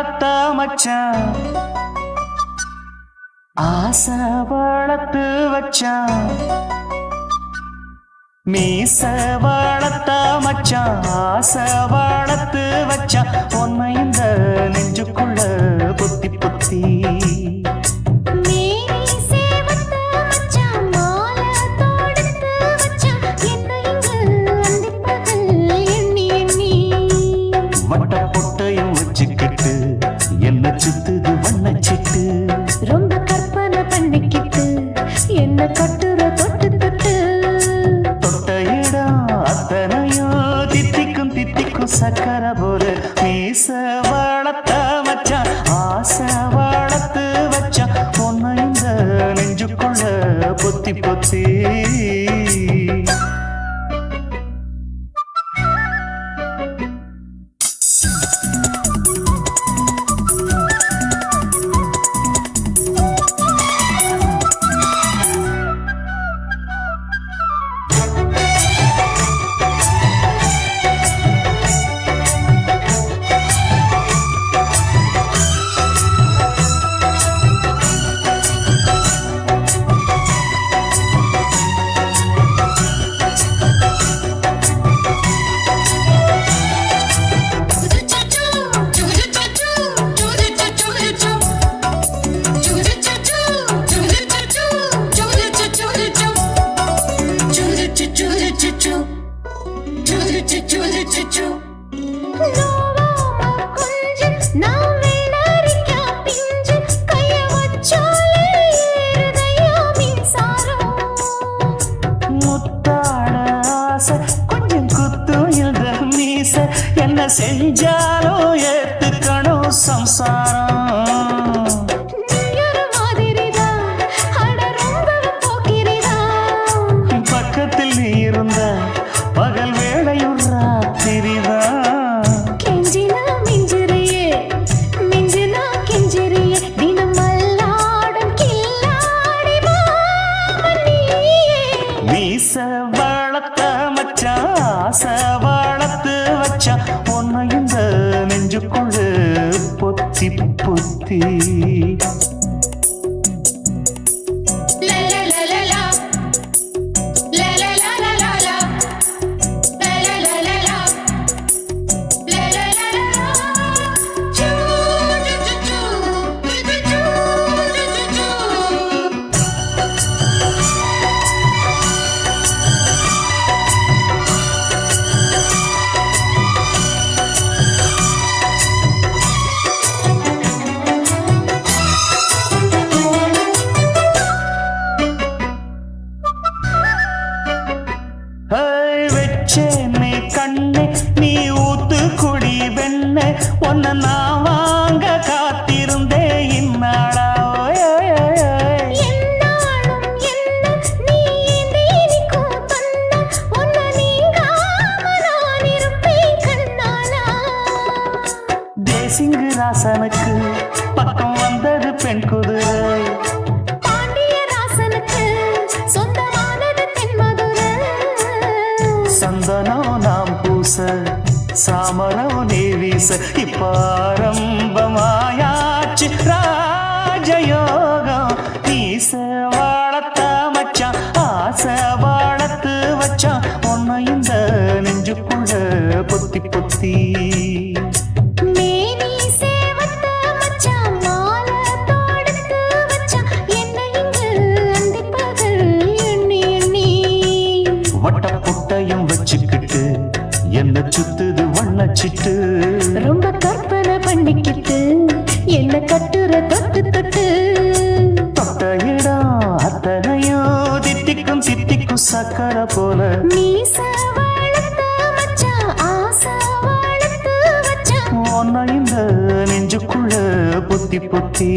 வளர்த்த மச்சான் ஆசை வளர்த்து வச்சான் மீச வளர்த்த மச்சான் ஆசை வளர்த்து வச்சான் உன்னை இந்த நெஞ்சுக்குள்ள பொத்தி பொத்தி வட்ட பொட்டையும் வச்சுக்கிட்டு என்ன சுத்துது வண்ணச்சிட்டு ரொம்ப கற்பனை பண்ணிக்கிட்டு என்ன கட்டுற தொட்டு தொட்டு தொட்ட இடம் அத்தனையும் தித்திக்கும் தித்திக்கும் சக்கர போல மீச வளர்த்த மச்சான் ஆசை வளர்த்து வச்சான் பொண்ணு இந்த நெஞ்சுக்குள்ள பொத்தி பொத்தி கொஞ்சம் குத்தும் இந்த மீச என்ன செஞ்சாலும் ஏத்துக்கணும் சம்சாரம் பக்கத்தில் நீ இருந்த பகல் வேளையும் ராத்திரிதான் கெஞ்சினா மிஞ்சிறியே மிஞ்சினா கெஞ்சிறியே தினம் மல்லாடும் கில்லாடி மாமணியே மீச வளர்த்த மச்சான் ஆசை வளர்த்து வச்சான் உன்னை இந்த நெஞ்சுக்குள்ள பொத்தி பொத்தி வச்சேனே கண்ணே நீ ஊத்து குடி வெண்ணே உன்னை நான் வாங்க காத்திருந்தே இந்நாளா தேசிங்கு ராசனுக்கு பக்கம் வந்தது பெண் குதிரை சந்தனம் நாம் பூச சாமரம் நீ வீச இப்பாரம்பமாயாச்சு ராஜயோகம் ஈச வாழத்த மச்சான் ஆசை வாழத்து வச்சான் உன்னை இந்த நெஞ்சுக்குள்ள பொத்தி பொத்தி வட்ட பொட்டையும் வச்சுக்கிட்டு என்ன சுத்துது வண்ணச்சிட்டு ரொம்ப கற்பனை பண்ணிக்கிட்டு என்ன கட்டுற தொட்டு தொட்டு தொட்ட இடம் அத்தனையும் தித்திக்கும் தித்திக்கும் சக்கர போல மீச வளர்த்த மச்சான் ஆசை வளர்த்து வச்சான் உன்னை இந்த நெஞ்சுக்குள்ள பொத்தி பொத்தி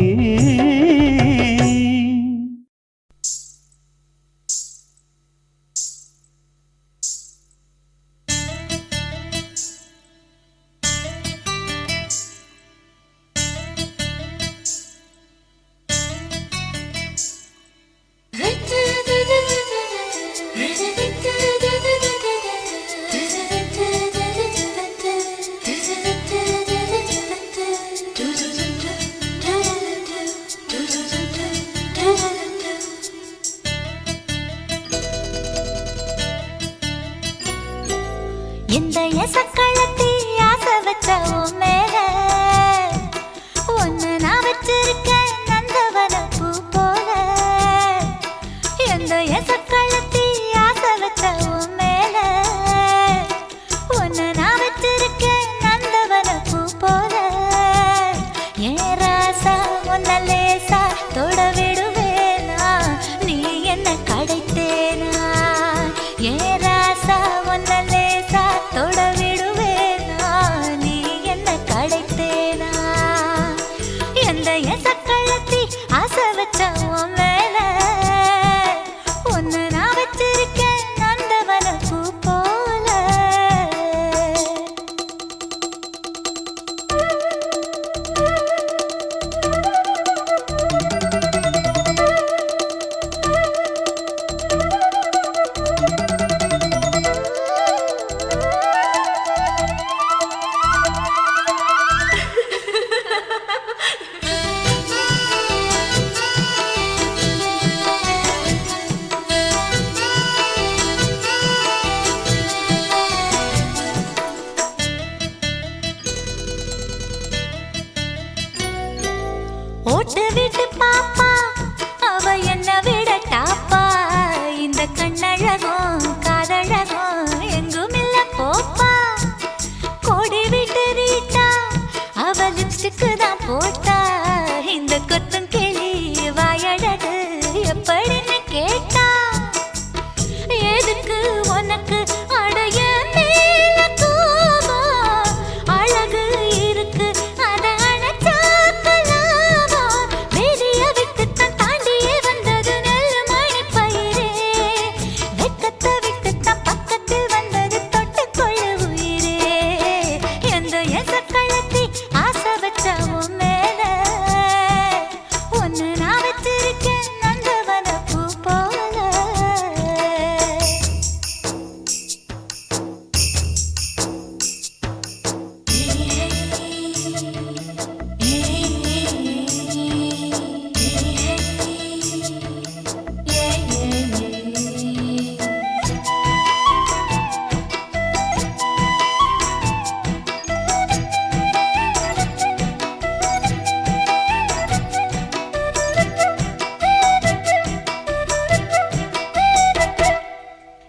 do எசக்களத்தி ஆசை வச்ச உன் மேல ஒன்னு நான் வச்சிருக்கேன் நந்தவன பூ போல. எந்த எசக்களத்தி ஆசை வச்ச உன் மேல ஒன்னு நான் வச்சிருக்கேன் நந்தவன பூ போல. ஏன் ராசா உன்ன லேசா தொட விடுவேனா நீ என்ன கடைத்தேனா. ஏன் ராசா உன்ன லேசா தொட விடுவேனா நீ என்ன கடைத்தேனா. எந்த எசக்களத்தி ஆசை வச்ச உன் மேல ஒன்னு நான் வச்சிருக்கேன் நந்தவன பூ போல. ஓட்டு விட்டு பாப்பா அவ என்ன விட டாப்பா. இந்த கண்ணழகும் காதழகும் எங்கும் இல்ல போப்பா. கோடி விட்டு ரீட்டா அவ லிப்ஸ்டிக்கு தான் போட்டா. இந்த கொத்தும் கிளி வாயழகு எப்படின்னு கேட்டா. எதுக்கு உனக்கு அடைய மேல கோபம் அழகு இருக்கு அத அணைச்சாக்கலாமா. வெளிய விட்டுத்தான் தாண்டியே வந்தது நெல் மணி பயிரே. வெக்கத்தை விட்டுத்தான் பக்கத்தில் வந்தது தொட்டுக்கொள்ள உயிரே. எந்த எசக்களத்தி ஆசை வச்ச உன் மேல ஒன்னு நான் வச்சிருக்கேன் நந்தவன பூ போல.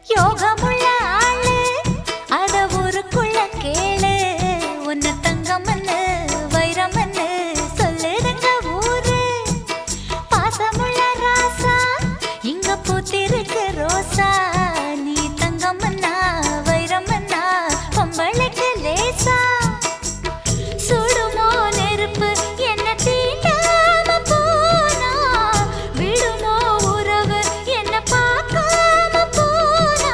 யோகமுள்ள ஆளு அத ஊருக்குள்ள கேளு. உன்ன தங்கமன்னு வைரமன்னு சொல்லுதுங்க ஊரு. பாசமுள்ள ராசா இங்க பூத்திருக்கு ரோசா. நீ தங்கமன்னா வைரமன்னா பொம்பளைக்கு லேசா. சுடுமோ நெருப்பு என்ன தீண்டாம போனா. விடுமோ உறவு என்ன பார்க்காம போனா.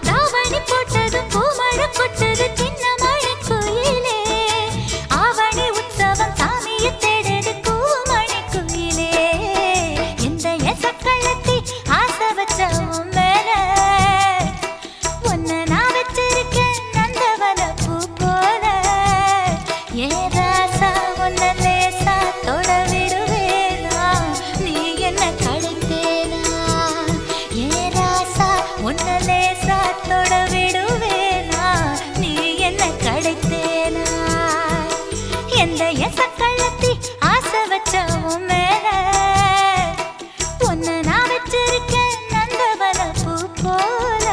தாவணி போட்டது பூமழை கொட்டது சின்ன மழை குயிலே. ஆவணி உற்சவம் சாமியை தேடுது கூமணி குயிலே. எந்த எசக்களத்தி ஆசை வச்ச உன் மேல ஒன்னு நான் வச்சிருக்கேன் நந்தவன பூ போல. ஏன் ராசா உன்ன லேசா தொட விடுவேனா நீ என்ன கடைத்தேனா. ஏன் ராசா உன்ன லேசா தொட விடுவேனா நீ என்ன கடைத்தேனா. எந்த எசக்களத்தி ஆசை வச்ச உன் மேல ஒன்னு நான் வச்சிருக்கேன் நந்தவன பூ போல.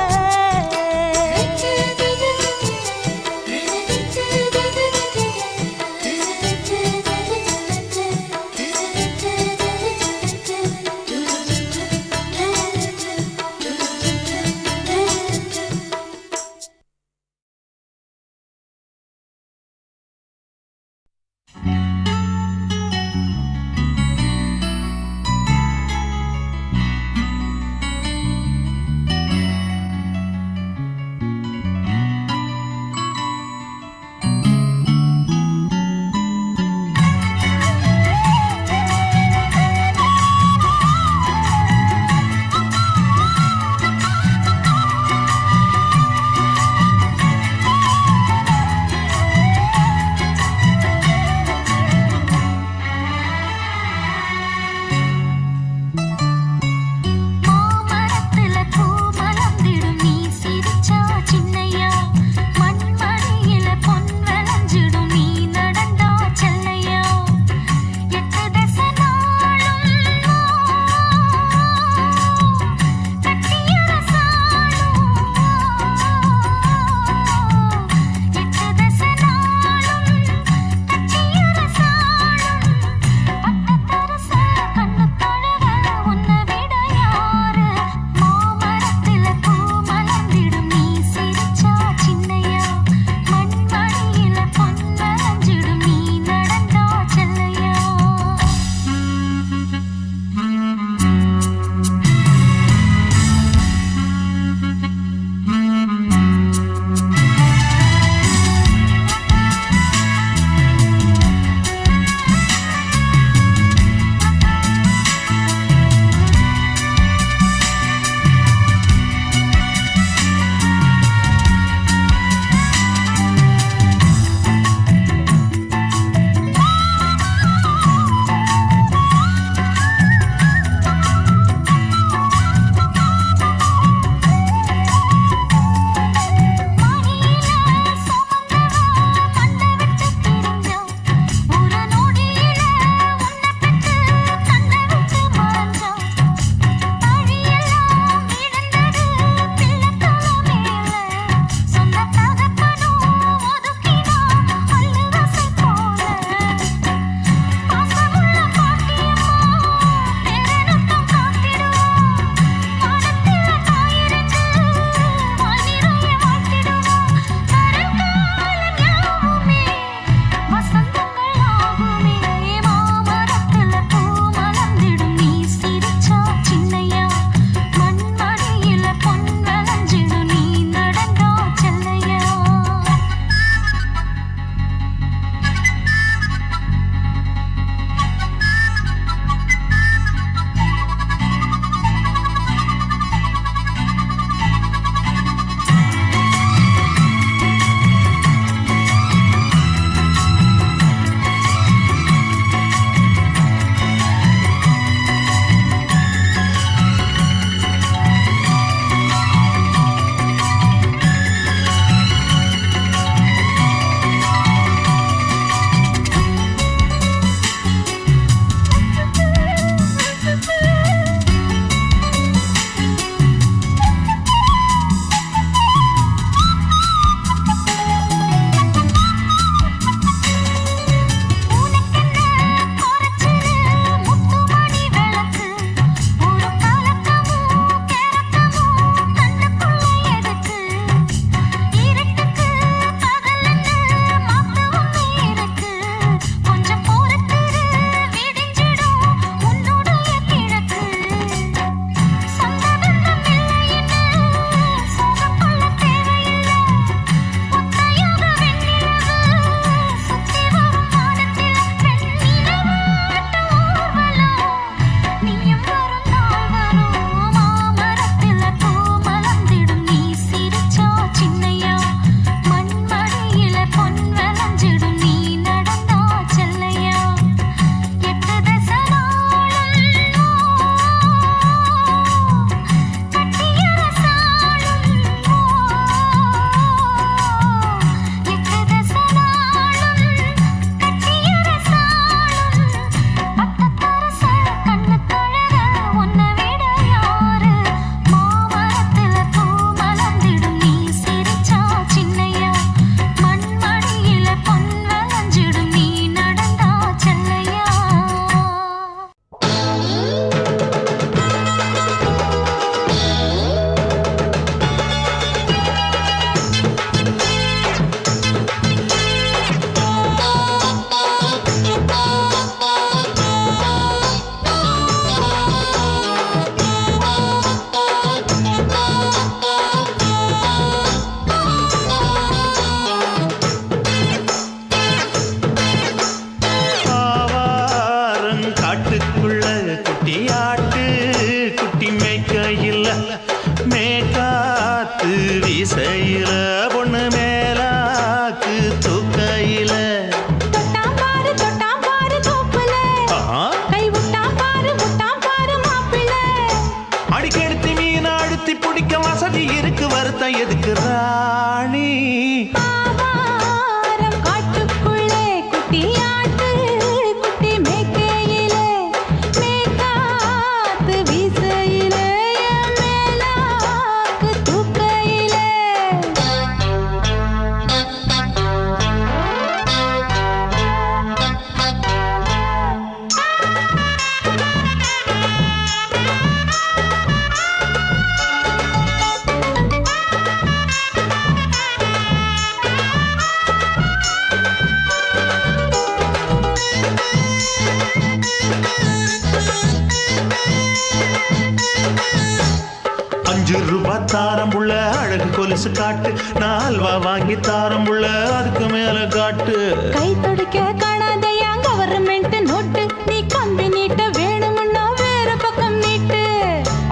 கொலுசு காட்டு, நான் அல்வா வாங்கி தாரம் புள்ள அதுக்கு மேல காட்டு. கை துடிக்க காணாதையா கவர்மெண்ட் நோட்டு, நீ கம்பி நீட்ட வேணும்னா வேற பக்கம் நீட்டு.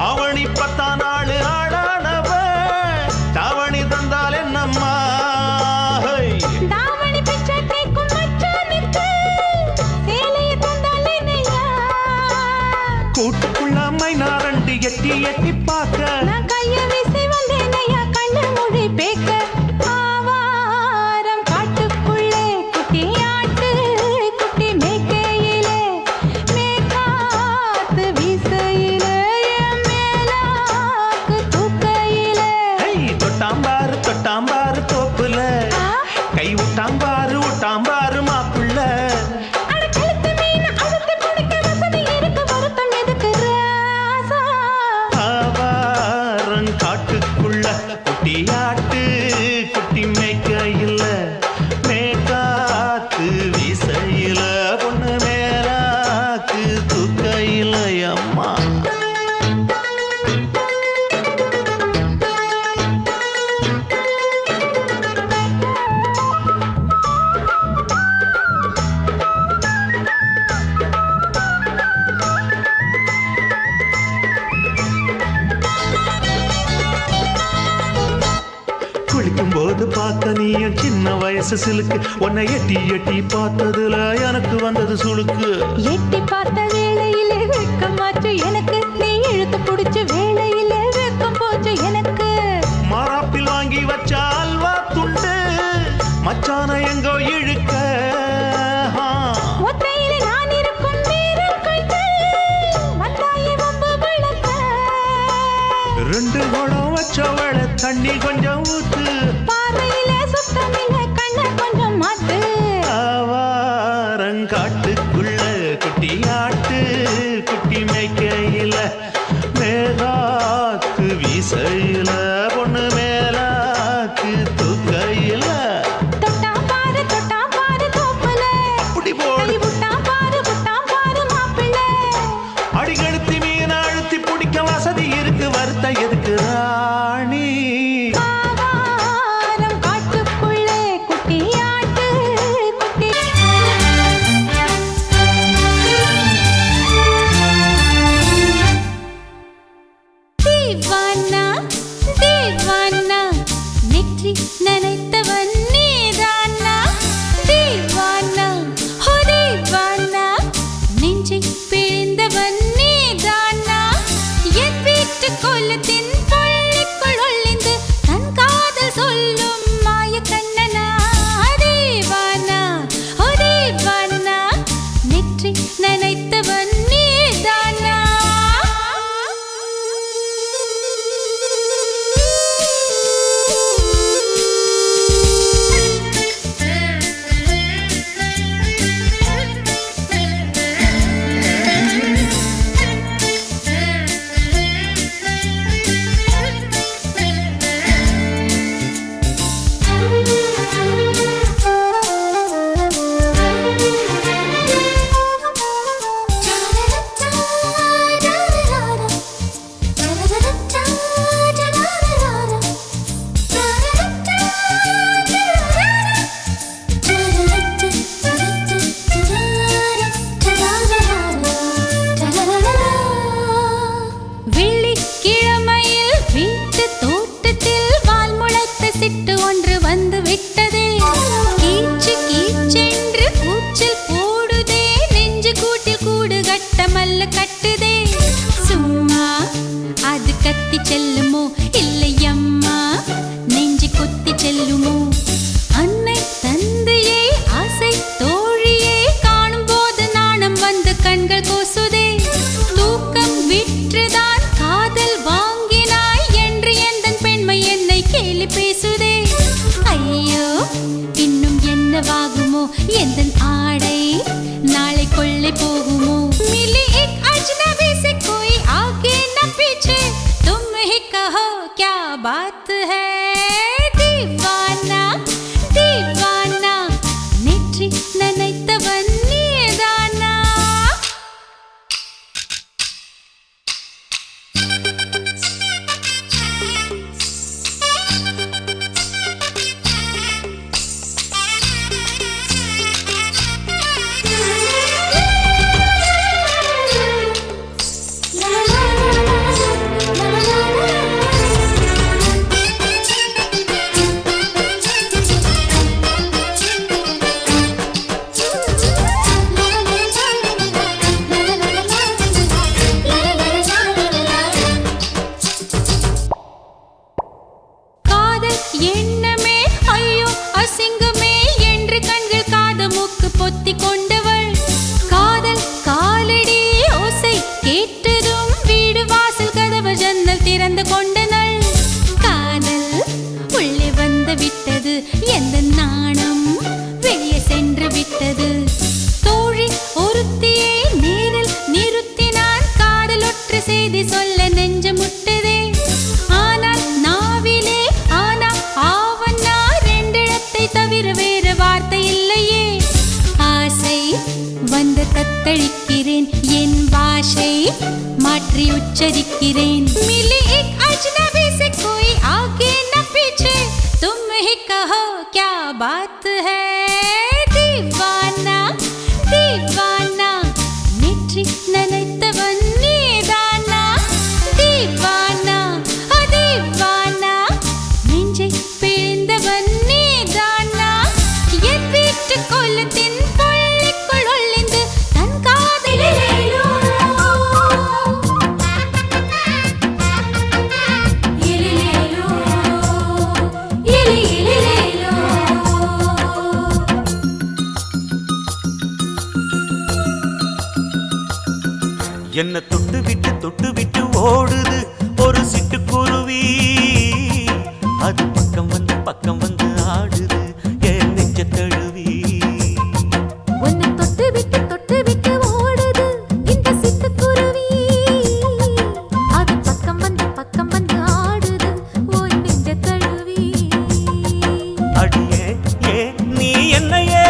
அவனி 10 நாள் ஆளானவ தாவணி தந்தால் என்னம்மா? தாவணி பிச்சை கேக்கும் மச்சானுக்கு சேலையை தந்தால் என்னையா? கூட்டுக்குள்ள மைனாரண்டு எட்டி எட்டி பார்க்க, நான் கைய வீசி வந்தேனையா கண்ணு மொழி பேக்க. ஆவாரம் காட்டுக்குள்ளே குட்டி ஆட்டு குட்டி மேய்க்கையிலே, மேக்காத்து வீசையிலே, என் மேலாக்கு தூக்கையிலே. தொட்டாம்பாரு தொட்டாம்பாரு தோப்புல, கை விட்டாம்பாரு விட்டாம்பாரு மாப்புள்ள. அட கழுத்து மீன் அழுத்தி பிடிக்க வசதி இருக்கு, வருத்தம் எதுக்கு ராசா? ஆவாரம் காட்டுக்குள்ள குட்டியாட்டு குட்டி மேய்க்கையில, மேக்காத்து வீசையில, பொண்ணு மேலாக்கு தூக்கையில அம்மா. குளிக்கும் போது பார்த்த நீயும் சின்ன வயசு சிலுக்கு, உன்னை எட்டி எட்டி பார்த்ததுல எனக்கு வந்தது சுளுக்கு. எட்டி பார்த்த வேளையிலே வெக்கமாச்சு எனக்கு, நீ இழுத்து பிடிச்ச வேளையிலே வெக்கம் போச்சு எனக்கு. மாறாப்பில் வாங்கி வச்ச அல்வா துண்டு மச்சான எங்கோ இழுக்க. ஒத்தையிலே நான் இருக்கும் நேரம் கண்டு வந்தாயே வம்பு வளர்க்க. 2 குடம் வச்சவள தண்ணி கொஞ்சம் ஊத்து, பார்வையிலே சுத்தமில்லை கண்ண கொஞ்சம் மாத்து. ஆவாரங்காட்டுக்குள்ள குட்டியாட்டு குட்டி மேய்க்கையில, மேலாக்கு வீசையில, பொண்ணு மேலாக்கு தூக்கையில. தொட்டா பாரு வந்து தத்தளிக்கிறேன் என் பாஷை மாற்றி உச்சரிக்கிறேன் मिली एक अजनबी से कोई आगे न पीछे तुम ही कहो क्या बात है दीवाना दीवाना नेற்றி நினைத்தவன் நீதானா दीवाना दीवाना நெஞ்சை பிழிந்தவன் நீதானா என் வீட்டு கோலத்தின் பள்ளிக்குள் ஒளிந்து தன் காதலிலேயோ இலிலேலோ இலிலேலோ என்ன தொட்டு விட்டு ஓடுது ஒரு சிட்டுக்குருவி அது பக்கம் வந்து ஆடுது என் நெஞ்ச தழுவி உன்னை தொட்டு விட்டு ஓடுது இந்த சிட்டுக்குருவி அது பக்கம் வந்து ஆடுது உன் நெஞ்ச தழுவி அடியே ஏ நீ என்னையே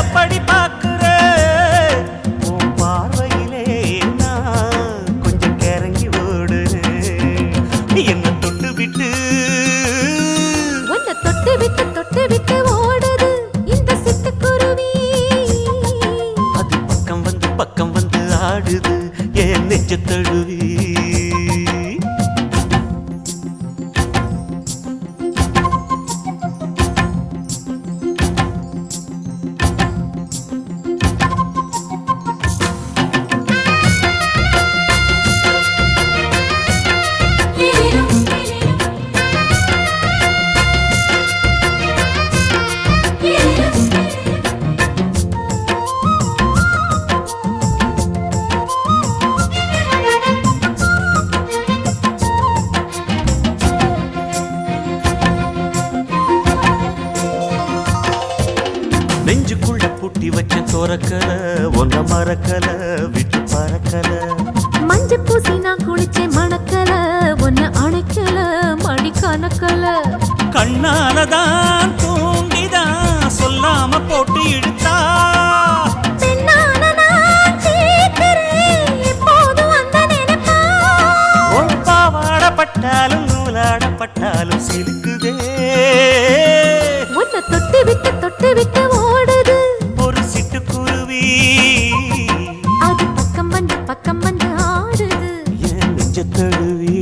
அப்படி பார்க்கிற உன் பார்வையிலே நான் கொஞ்சம் கிறங்கி ஓடுறேன் என்ன தொட்டு விட்டு உன்னை தொட்டு விட்டு ஓடுது இந்த சிட்டுக்குருவி அது பக்கம் வந்து ஆடுது என் நெஞ்ச தழுவி நெஞ்சுக்குள்ள பூட்டி வச்ச தோரக்கல ஒன்ன மறக்கல விட்டு பறக்கல மஞ்சள் பூசி நான் குளிச்சேன் மணக்கல உன்னை அணைக்கல மடி கணக்கல கண்ணாலதான் தூங்கிதான் சொல்லாம போட்டு இழுத்தா பெண்ணான நான் கேட்கிறேன் எப்போதும் அந்த நினைப்பா உன் பாவாடப்பட்டாலும் நூலாடப்பட்டாலும் சிலுக்குதே உன்னை தொட்டு விட்டு ஓடுது ஒரு சிட்டுக்குருவி அது பக்கம் வந்து ஆடுது என் நெஞ்ச தழுவி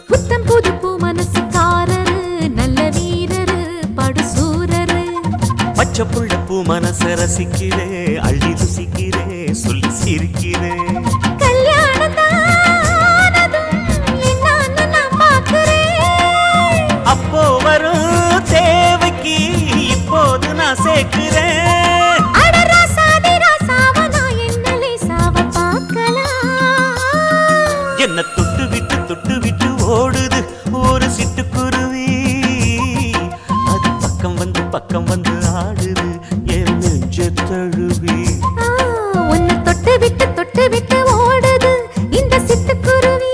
புத்தம் புது பூ மனசுக்காரரு நல்ல வீரரு படுசூரரு பச்சை புள்ள பூ மனச ரசிக்கிறே அள்ளி ருசிக்கிறே சொல்லி சிரிக்கிறே கல்யாணம் தானதும் என்னான்னு நான் பார்க்கிறேன் அப்போ வரும் தேவைக்கு இப்போது நான் சேர்க்கிறேன் அட ராசாதி ராசாவ நான் என்ன லேசாவ பார்க்கலாம் என்ன தொட்டு விட்டு ஓடுது ஒரு சிட்டுக்குருவி அது பக்கம் வந்து ஆடுது என் நெஞ்ச தழுவி உன்னை தொட்டு விட்டு ஓடுது இந்த சிட்டுக்குருவி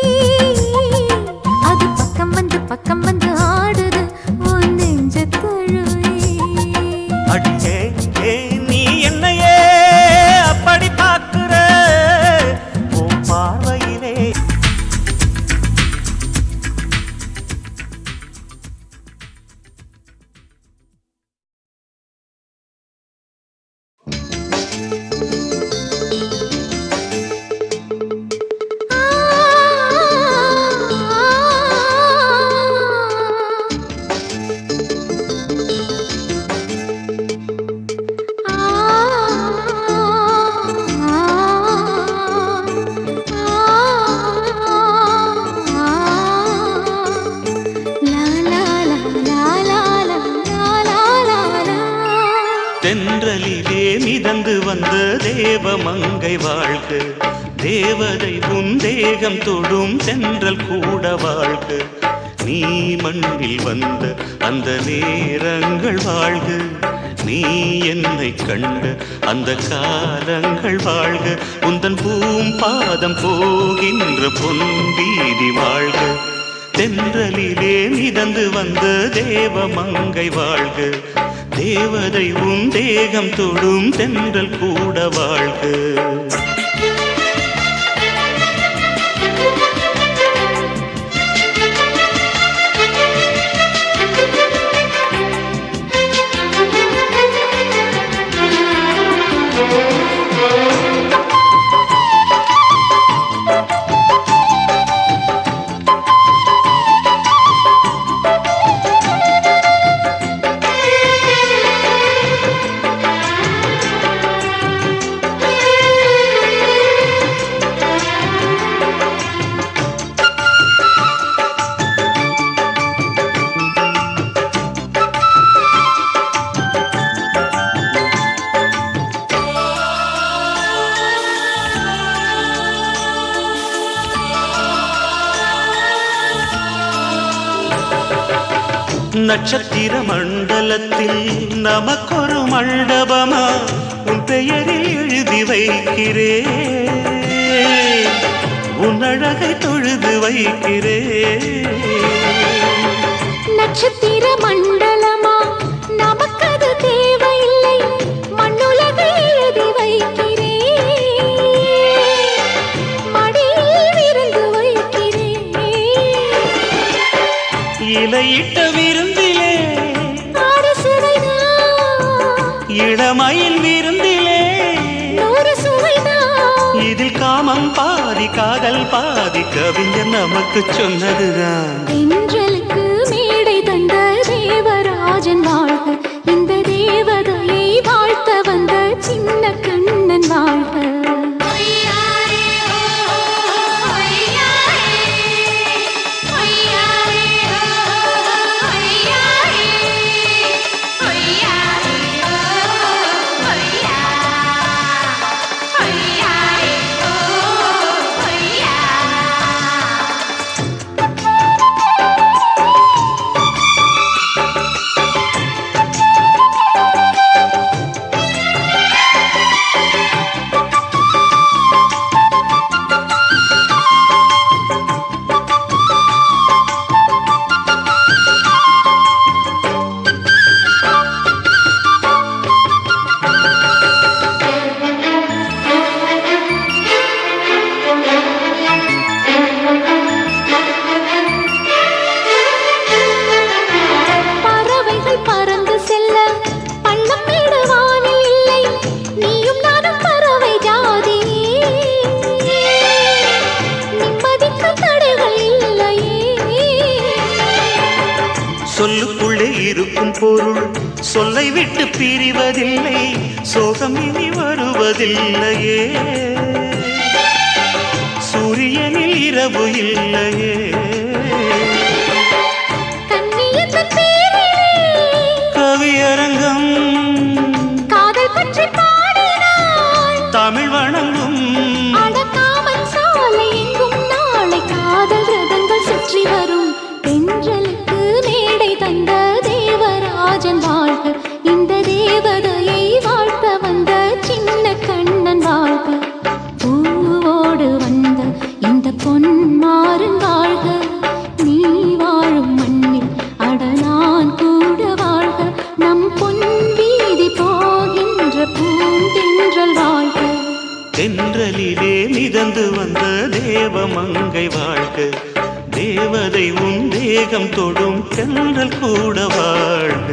அது பக்கம் வந்து ஆடுது உன் நெஞ்ச தழுவி அடியே ஏ நீ என்னையே அப்படி பார்க்கிற உன் பார்வையிலே ஆ தென்றலிலே மிதந்து வந்த தேவமங்கை வாழ்க, தேவதை உன் தேகம் தொடும் தென்றல் கூட வாழ்க. நீ மண்ணில் வந்த அந்த நேரங்கள் வாழ்க, நீ என்னை கண்ட அந்த காலங்கள் வாழ்க. உந்தன் பூம்பாதம் போகின்ற பொன்வீதி வாழ்க. தென்றலிலே மிதந்து வந்த தேவமங்கை வாழ்க, தேவதை உன் தேகம் தொடும் தென்றல் கூட வாழ்க. நட்சத்திர மண்டலத்தில் நமக்கொரு மண்டபமா உன் பெயரில் எழுதி வைக்கிறே, உன் அழகை தொழுது வைக்கிறே. நட்சத்திர மண்டலமா நமக்கது தேவையில்லை, மண்ணுலகை எழுதி வைக்கிறே, மடியில் விருந்து வைக்கிறே. இலையிட்ட விருந்திலே இளமயில் விருந்திலே இதில் காமம் பாதி காதல் பாதி கவிஞர் நமக்கு சொன்னதுதான். தென்றலுக்கு மேடை தந்த தேவராஜன் வாழ்க, இந்த தேவதையை வாழ்த்த வந்த சின்ன கண்ணன் வாழ்க. சொல்லுக்குள்ளே இருக்கும் பொருள் சொல்லை விட்டு பிரிவதில்லை, சோகம் இனி வருவதில்லையே. சூரியனில் இரவு இல்லையே. கவியரங்கம் காதல் பற்றி பாடினாள், தமிழ் வணங்கும் அடக்காமல் சாலை எங்கும் நாளை காதல் ரதங்கள் சுற்றி வரும். தென்றலுக்கு மேடை தந்த தேவராஜன் வாழ்க, இந்த தேவதையை வாழ்த்த வந்த சின்ன கண்ணன் வாழ்க. பூவோடு வந்த இந்த பொன்மாறன் வாழ்க, நீ வாழும் மண்ணில் அடனான் கூட வாழ்க. நம் பொன் வீதி போகின்ற பூந்தென்றல் வாழ்க. தென்றலிலே மிதந்து வந்த தேவமங்கை வாழ்க, தேவதை உன் தேகம் தொடும் தென்றல் கூட வாழ்க.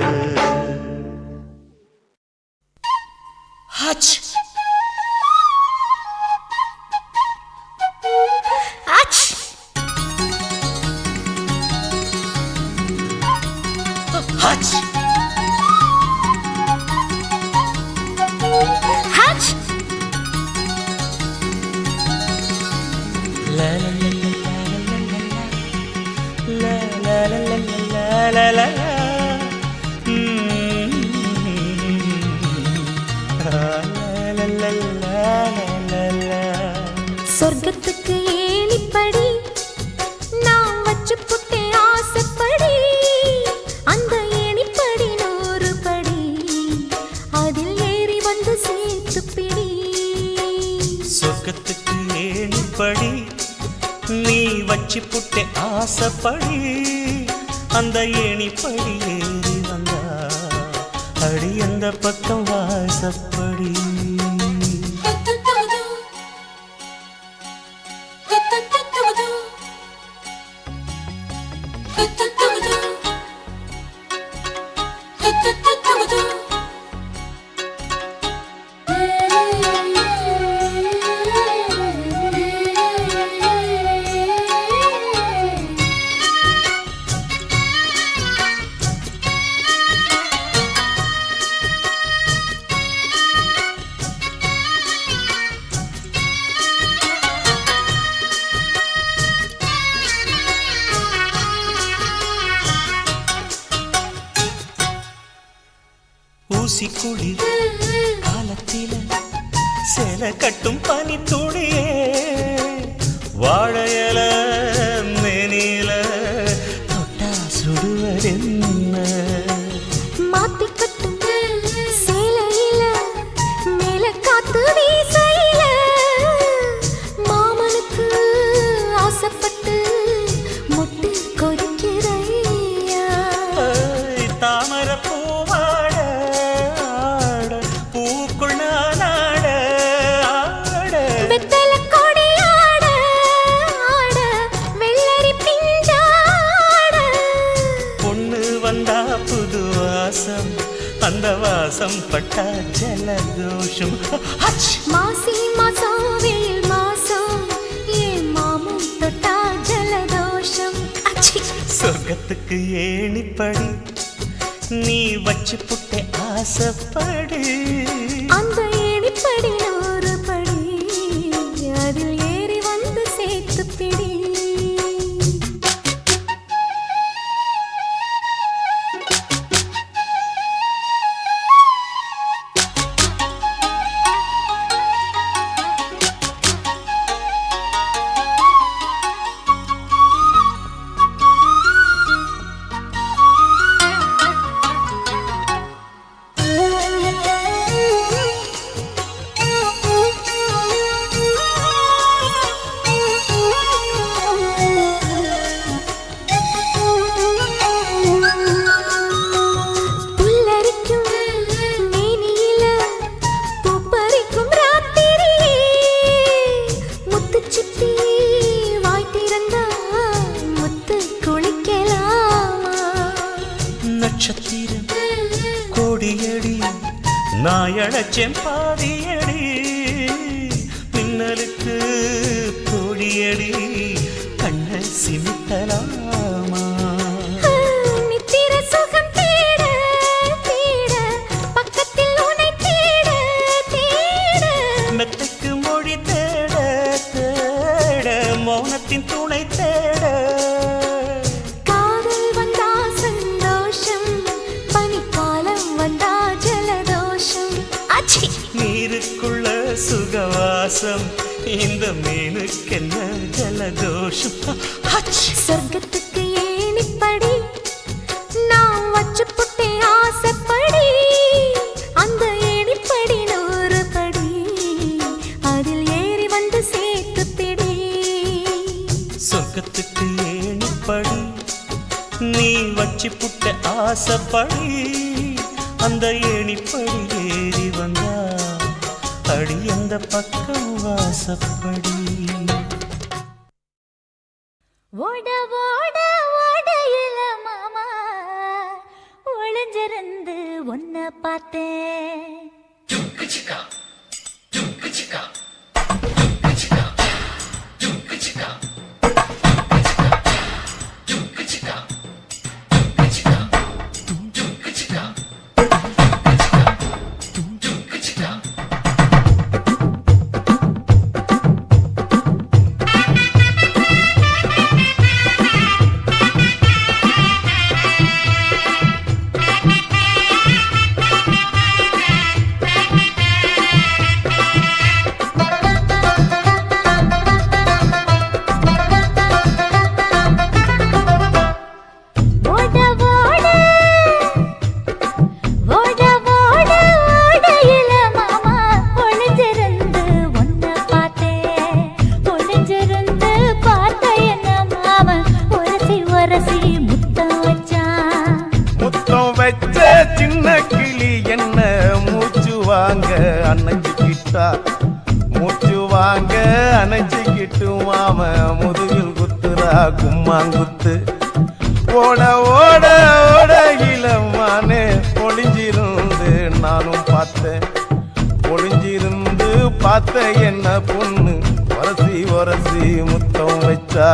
H H H la la la la la la la la la la la. சொர்க்கத்துக்கு ஏணிப்படி நான் வச்சு புட்டேன் ஆசைப்படி அந்த ஏணிப்படி 100 படி அதில் ஏறி வந்து சேர்த்து பிடி சொர்க்கத்துக்கு ஏணிப்படி நீ வச்சு புட்டே ஆசைப்படி அந்த ஏணிப்படி ஏறி வந்தா அடி அந்த பக்கம் வாசப்படி ஊசிக்குழி காலத்தில சேல கட்டும் பனி துளியே வாழையல மேனில தொட்டா சுடுவதென்ன மாத்தி கட்டும் சேலையில மேல காத்து வீசையில மாமனுக்கு ஆசைப்பட்டு முட்டு கொதிக்கிறையா தாமர பூவாட பூக்குள் நானாட வெத்தல கொடியாட ஆட வெள்ளரி பிஞ்சாட பொண்ணு வந்தா புது வாசம் அந்த வாசம் பட்டா ஜலதோஷம் மாசி மாசம் வெயில் மாசம் ஏன் மாமும் தொட்டா ஜலதோஷம் சொர்க்கத்துக்கு ஏணிப்படி நீ வச்சு புட்டே ஆசைப்படு அந்த ஏணிப்படி 100 படி அதில் ஏறி வந்து சேர்த்து பிடி புல்லரிக்கும் மேனியில பூப்பறிக்கும் ராத்திரியே முத்துச்சிப்பி வாய் திறந்தா முத்து குளிக்கலாமா நட்சத்திரம் கோடியடி நாயழச்சேன் பாதியடி மின்னலுக்கு கோடியடி கண்ண சிமிட்டலாமா நித்திர சுகம் தேட தேட பக்கத்தில் உன்னை தேட தேட மெத்தைக்கு மொழி தேட தேட மௌனத்தின் துணை தேட காதல் வந்தா சந்தோஷம் பனிக்காலம் வந்தா ஜலதோஷம் அச்சி நீருக்குள்ள சுகவாசம் இந்த மீனுக்கென்ன ஜலதோஷம் சொர்க்கத்துக்கு ஏணிப்படி நான் வச்சு புட்டேன் ஆசைப்படி அந்த ஏணிப்படி 100 படி அதில் ஏறி வந்து சேர்த்து பிடி சொர்க்கத்துக்கு ஏணிப்படி நீ வச்சு புட்ட ஆசைப்படி அந்த ஏணிப்படி ஏறி வந்தா அடி அந்த பக்கம் வாசப்படி ஓட ஓட ஓடையில மாமா ஒளிஞ்சிருந்து உன்னை பார்த்தேன் அணைச்சிக்கிட்டா மூச்சு வாங்க அணைச்சிக்கிட்டு மாம முதுகில் குத்துறா கும்மாங்குத்து ஓட ஓட ஓட இளமானே ஒளிஞ்சிருந்து நானும் பார்த்தேன் ஒளிஞ்சிருந்து பார்த்த என்ன பொண்ணு ஒரசி ஒரசி முத்தம் வச்சா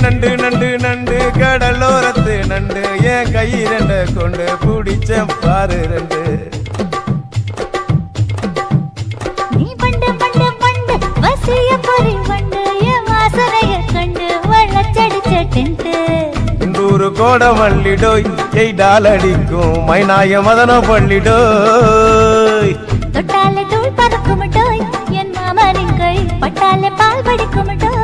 நண்டு நண்டு நண்டு கடலோரத்து நண்டு என் கை ரெண்ட கொண்டு பிடிச்ச பாரு ரெண்டு நீ பண்டு பண்டு பண்டு வசிய பொறி வண்டு என் வாசனைய கண்டு வள்ளச்சடிச்ச டென்ட்டு இந்தூரு கோட மல்லிடோய் எய்டால் அடிக்கும் மைனாய மதன பள்ளிடோய் தொட்டாலே தூள் பறக்குமட்டோய் என் மாமனின் கை பட்டாலே பால் படிக்குமட்டோய்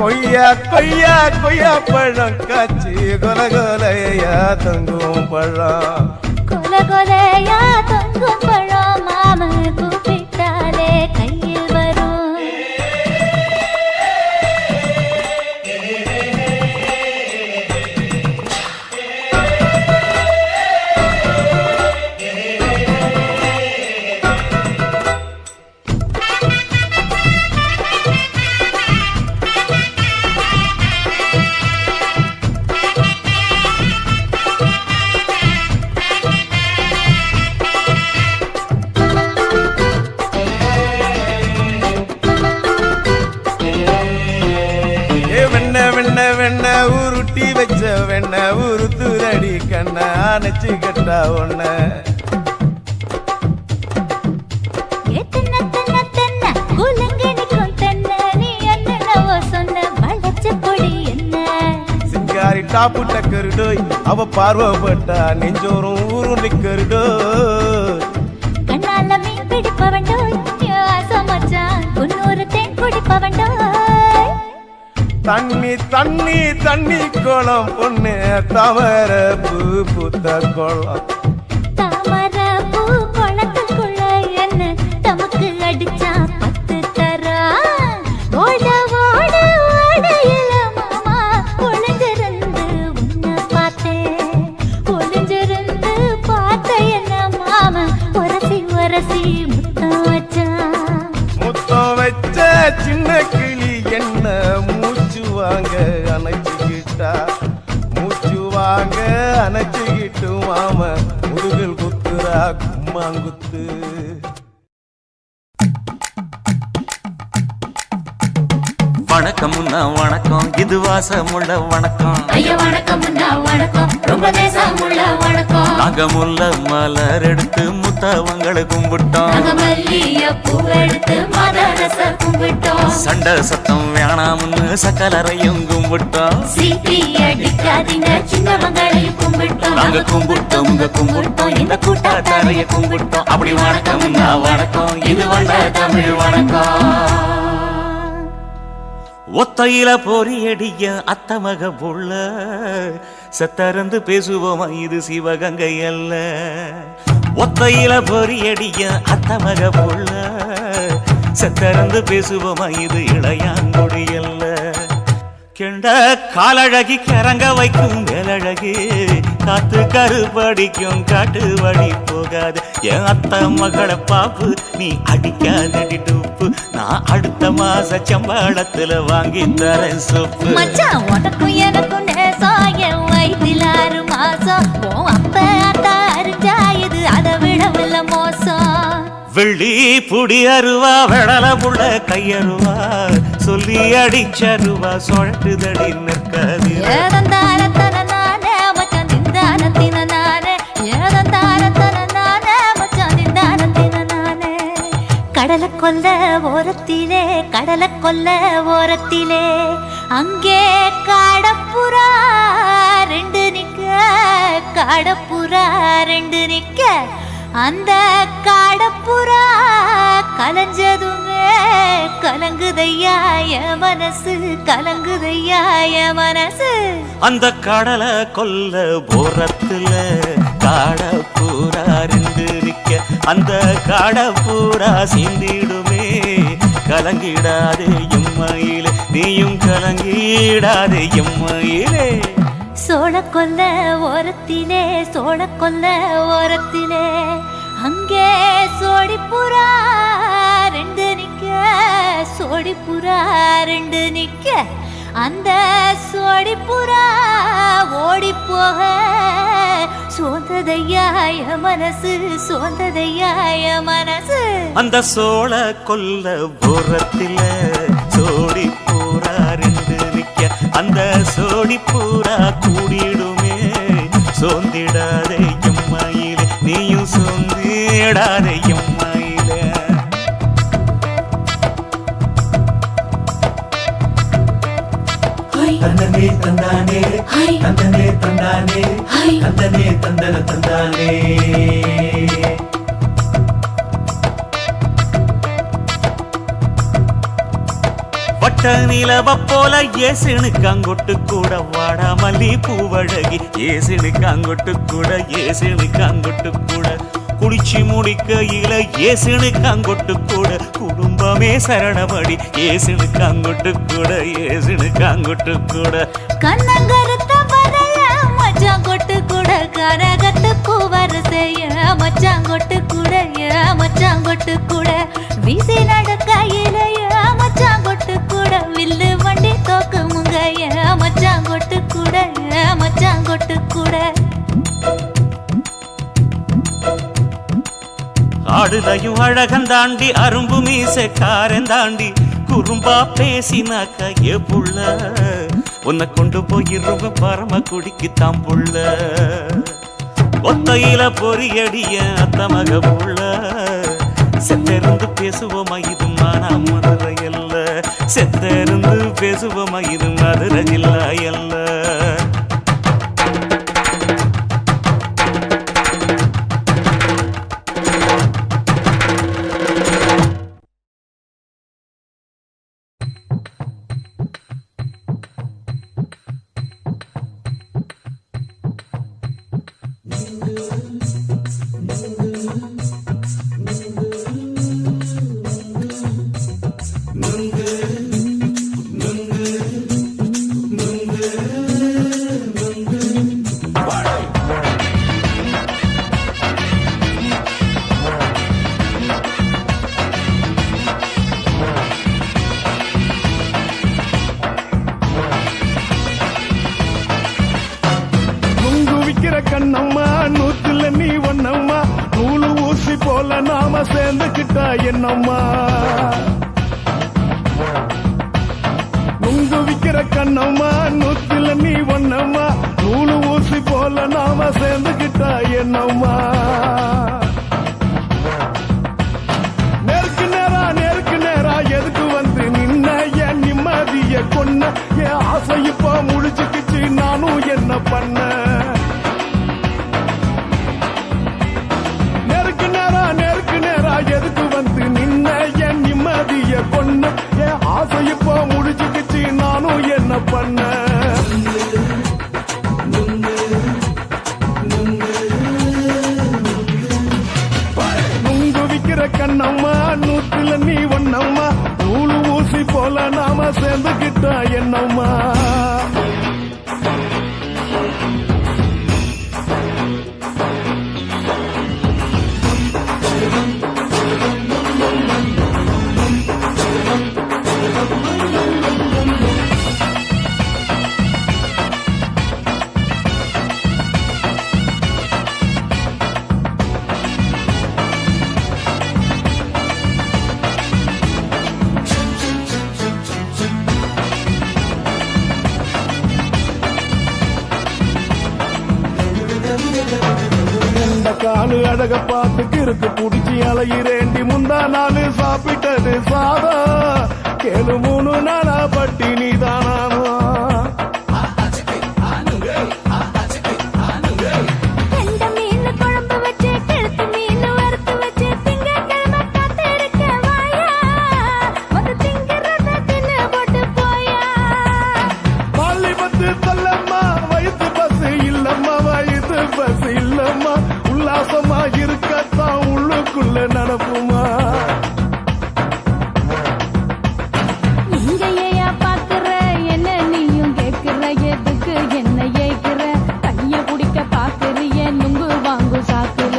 கொய்யா கொய்யா கொய்யா பழம் காய்ச்சி கொல கொலையா தங்கும் பழம் கொல கொலையா தொங்கும் பழம் மாம கூப்பிட்டாலே கையில் வரும் வெண்ண உருட்டி வச்ச வெண்ண உருத்துரடி கண்ண அணைச்சு கட்டா ஒண்ண சிங்காரி டாப்பு டக்கருடோய் அவ பார்வப்பட்டா நெஞ்சோறும் ஊரும் நிக்கருடோய் கண்ணால மீன் பிடிப்பவண்டோய் ஆசமச்சான் குன்னூறு தேன் குடிப்பவண்டோய் தண்ணி தண்ணி தண்ணி கோலம் பொண்ணு தவற பூ பூத்த கோலம் தாமர பூ குளத்துக்குள்ள என்ன தமக்கு அடிச்சா 10 தரா ஓட ஓட ஓடையில மாமா ஒளிஞ்சிருந்து உன்னை பார்த்தேன் ஒளிஞ்சிருந்து பார்த்த என்ன மாமா ஒரசி ஒரசி முத்தம் வச்ச சின்ன கிளி என்ன மூச்சு வாங்க அணைச்சிக்கிட்டா மூச்சு வாங்க அணைச்சிக்கிட்டு மாம முதுகில் குத்துறா கும்மாங்குத்து வணக்கம் வணக்கம் இது வாசமுள்ள வணக்கம் ஐயா வணக்கம் வணக்கம் ரொம்ப தேசமுள்ள வணக்கம் நாங்க முல்ல மலர் எடுத்து முத்தவங்களை கும்பிட்டோம் நாங்க மல்லிய பூ எடுத்து மதரச கும்பிட்டோம் சண்டை சத்தம் வேணாம்னு சக்கலரையும் கும்பிட்டோம் சீட்டி அடிக்காதீங்க சின்னவங்களையும் கும்பிட்டோம் நாங்க கும்பிட்டோம் இந்த கூட்டாத்தாரைய கும்பிட்டோம் அப்படி வணக்கம் வணக்கம் இது வந்த தமிழ் வணக்கம் ஒத்தையில பொறியடிய அத்தமக புள்ள செத்தறந்து பேசுவோமா இது சிவகங்கை அல்ல ஒத்தையில பொறியடிய அத்தமக புள்ள செத்தறந்து பேசுவோமா இது இளையாங்குடி அல்ல கெண்ட காலழகி கிறங்க வைக்கும் வேலழகி காத்து கருப்படிக்கும் காட்டு வழி போகாது என் அத்த மகளை பாப்பு நீ அடிக்காதடி டூப்பு நான் அடுத்த மாச சம்பளத்துல வாங்கி தரேன் சொப்பு மச்சான் உனக்கும் எனக்கும் நேசம் என் வயிற்றில் 6 மாசம் உன் அப்ப அத்தா அறிஞ்சாயுது அதை விடவில்ல மோசம் வெள்ளி புடி அருவா வெடல புள்ள கையருவா சொல்லி அடிச்சருவா சொழட்டுதடி நிற்காது ஏதந்தாரத்தன நானே மச்சான் திந்தானத்தின நானே ஏதந்தாரத்தன நானே மச்சான் திந்தானத்தின நானே கடலை கொல்ல ஓரத்திலே அங்கே காடப்புறா 2 நிக்க காடப்புறா ரெண்டு நிக்க அந்த காடப்புறா கலஞ்சதுமே கலங்குதையா என் மனசு கலங்குதையா என் மனசு அந்த கடலை கொல்ல போரத்துல காடப்பூரா ரெண்டு நிக்க அந்த காடப்பூரா சிந்திடுமே கலங்கிடாதே எம்மையிலே நீயும் கலங்கிடாதே எம்மையிலே சோழக்கொல்ல ஓரத்திலே சோழக்கொல்ல ஓரத்திலே அங்கே சோடிப்புறா ரெண்டு நிக்க சோடிப்புறா ரெண்டு நிக்க அந்த சோடிப்புறா ஓடி போக சோந்ததையாய மனசு சோந்ததையாய மனசு அந்த சோழ கொல்ல போரத்தில சோடி பூரா ரெண்டு நிக்க அந்த சோடி பூரா கூடிடுமே சோந்திடாதே எம்மையிலே நீயும் சோந்திடாதே எம்மையிலே தந்தனே தந்தானே தந்தனே தந்தானே தந்தனே தந்தன தந்தானே வட்ட நிலவ போல ஏசுனுக்கு அங்கொட்டு கூட வாடா மல்லி பூவழகி ஏசுனுக்கு அங்கொட்டு கூட ஏசுனுக்கு அங்கொட்டு கூட குளிச்சு முடிக்கையில ஏசுனுக்கு அங்கொட்டு கூட குடும்பமே சரணமடி ஏசுனுக்கு அங்கொட்டு கூட ஏசுனுக்கு அங்கொட்டு கூட கண்ணங்கருத்த வரைய மச்சாங்கொட்டு கூட கரகத்து பூவரசைய மச்சாங்கொட்டு கூட மச்சாங்கொட்டு கூட வீசி நடக்கையிலைய மச்சாங்கொட்டு கூட வில்லு வண்டி தோக்கு முங்கைய மச்சாங்கொட்டு கூட மச்சாங்கொட்டு கூட ஆடுதையும் அழகந்தாண்டி அரும்பு மீசக்காரன் தாண்டி குறும்பா பேசினாக்க ஏ புள்ள உன்னை கொண்டு போயிருவ பரம குடிக்கு தாம்புள்ள ஒத்தையில பொறியடிய அத்த மக புள்ள செத்திருந்து பேசுவோமா இது மானா மதுரை அல்ல செத்திருந்து பேசுவோமா இது மதுரை ஜில்லா அல்ல கண்ணம்மா நூத்துல நீ ஒன்னம்மா நூலு ஊசி போல நாம சேர்ந்துக்கிட்டா என்னம்மா நுங்கு விக்கிற கண்ணம்மா நூத்துல நீ ஒன்னம்மா நூலு ஊசி போல நாம சேர்ந்துக்கிட்டா என்னம்மா நேருக்கு நேரா எதுக்கு வந்து நின்ன என் நிம்மதிய கொன்ன என் ஆசை இப்ப முடிச்சுக்கிச்சு நானும் என்ன பண்ண எதுக்கு வந்து நின்ன என் நிம்மதிய கொன்ன என் ஆசை இப்போ முடிச்சுக்கிச்சு நானும் என்ன பண்ண நுங்கு விக்கிற கண்ணம்மா நூத்துல நீ ஒன்னம்மா நூலு ஊசி போல நாம சேர்ந்துக்கிட்டா என்னம்மா காலு அழக பார்த்து கிறுக்கு புடிச்சு அலையிறேண்டி முந்தா நாலு சாப்பிட்டது சாதம் கேளு 3 நாளா பட்டினி தானானோ உல்லாசமா இருக்கத்தான் உள்ளுக்குள்ள நடப்புமா இங்கேயா பாக்குற என்ன நீயும் கேக்குற எதுக்கு என்ன ஏக்குற கைய குடிக்க பாக்குறிய நுங்கு வாங்கு சாக்குற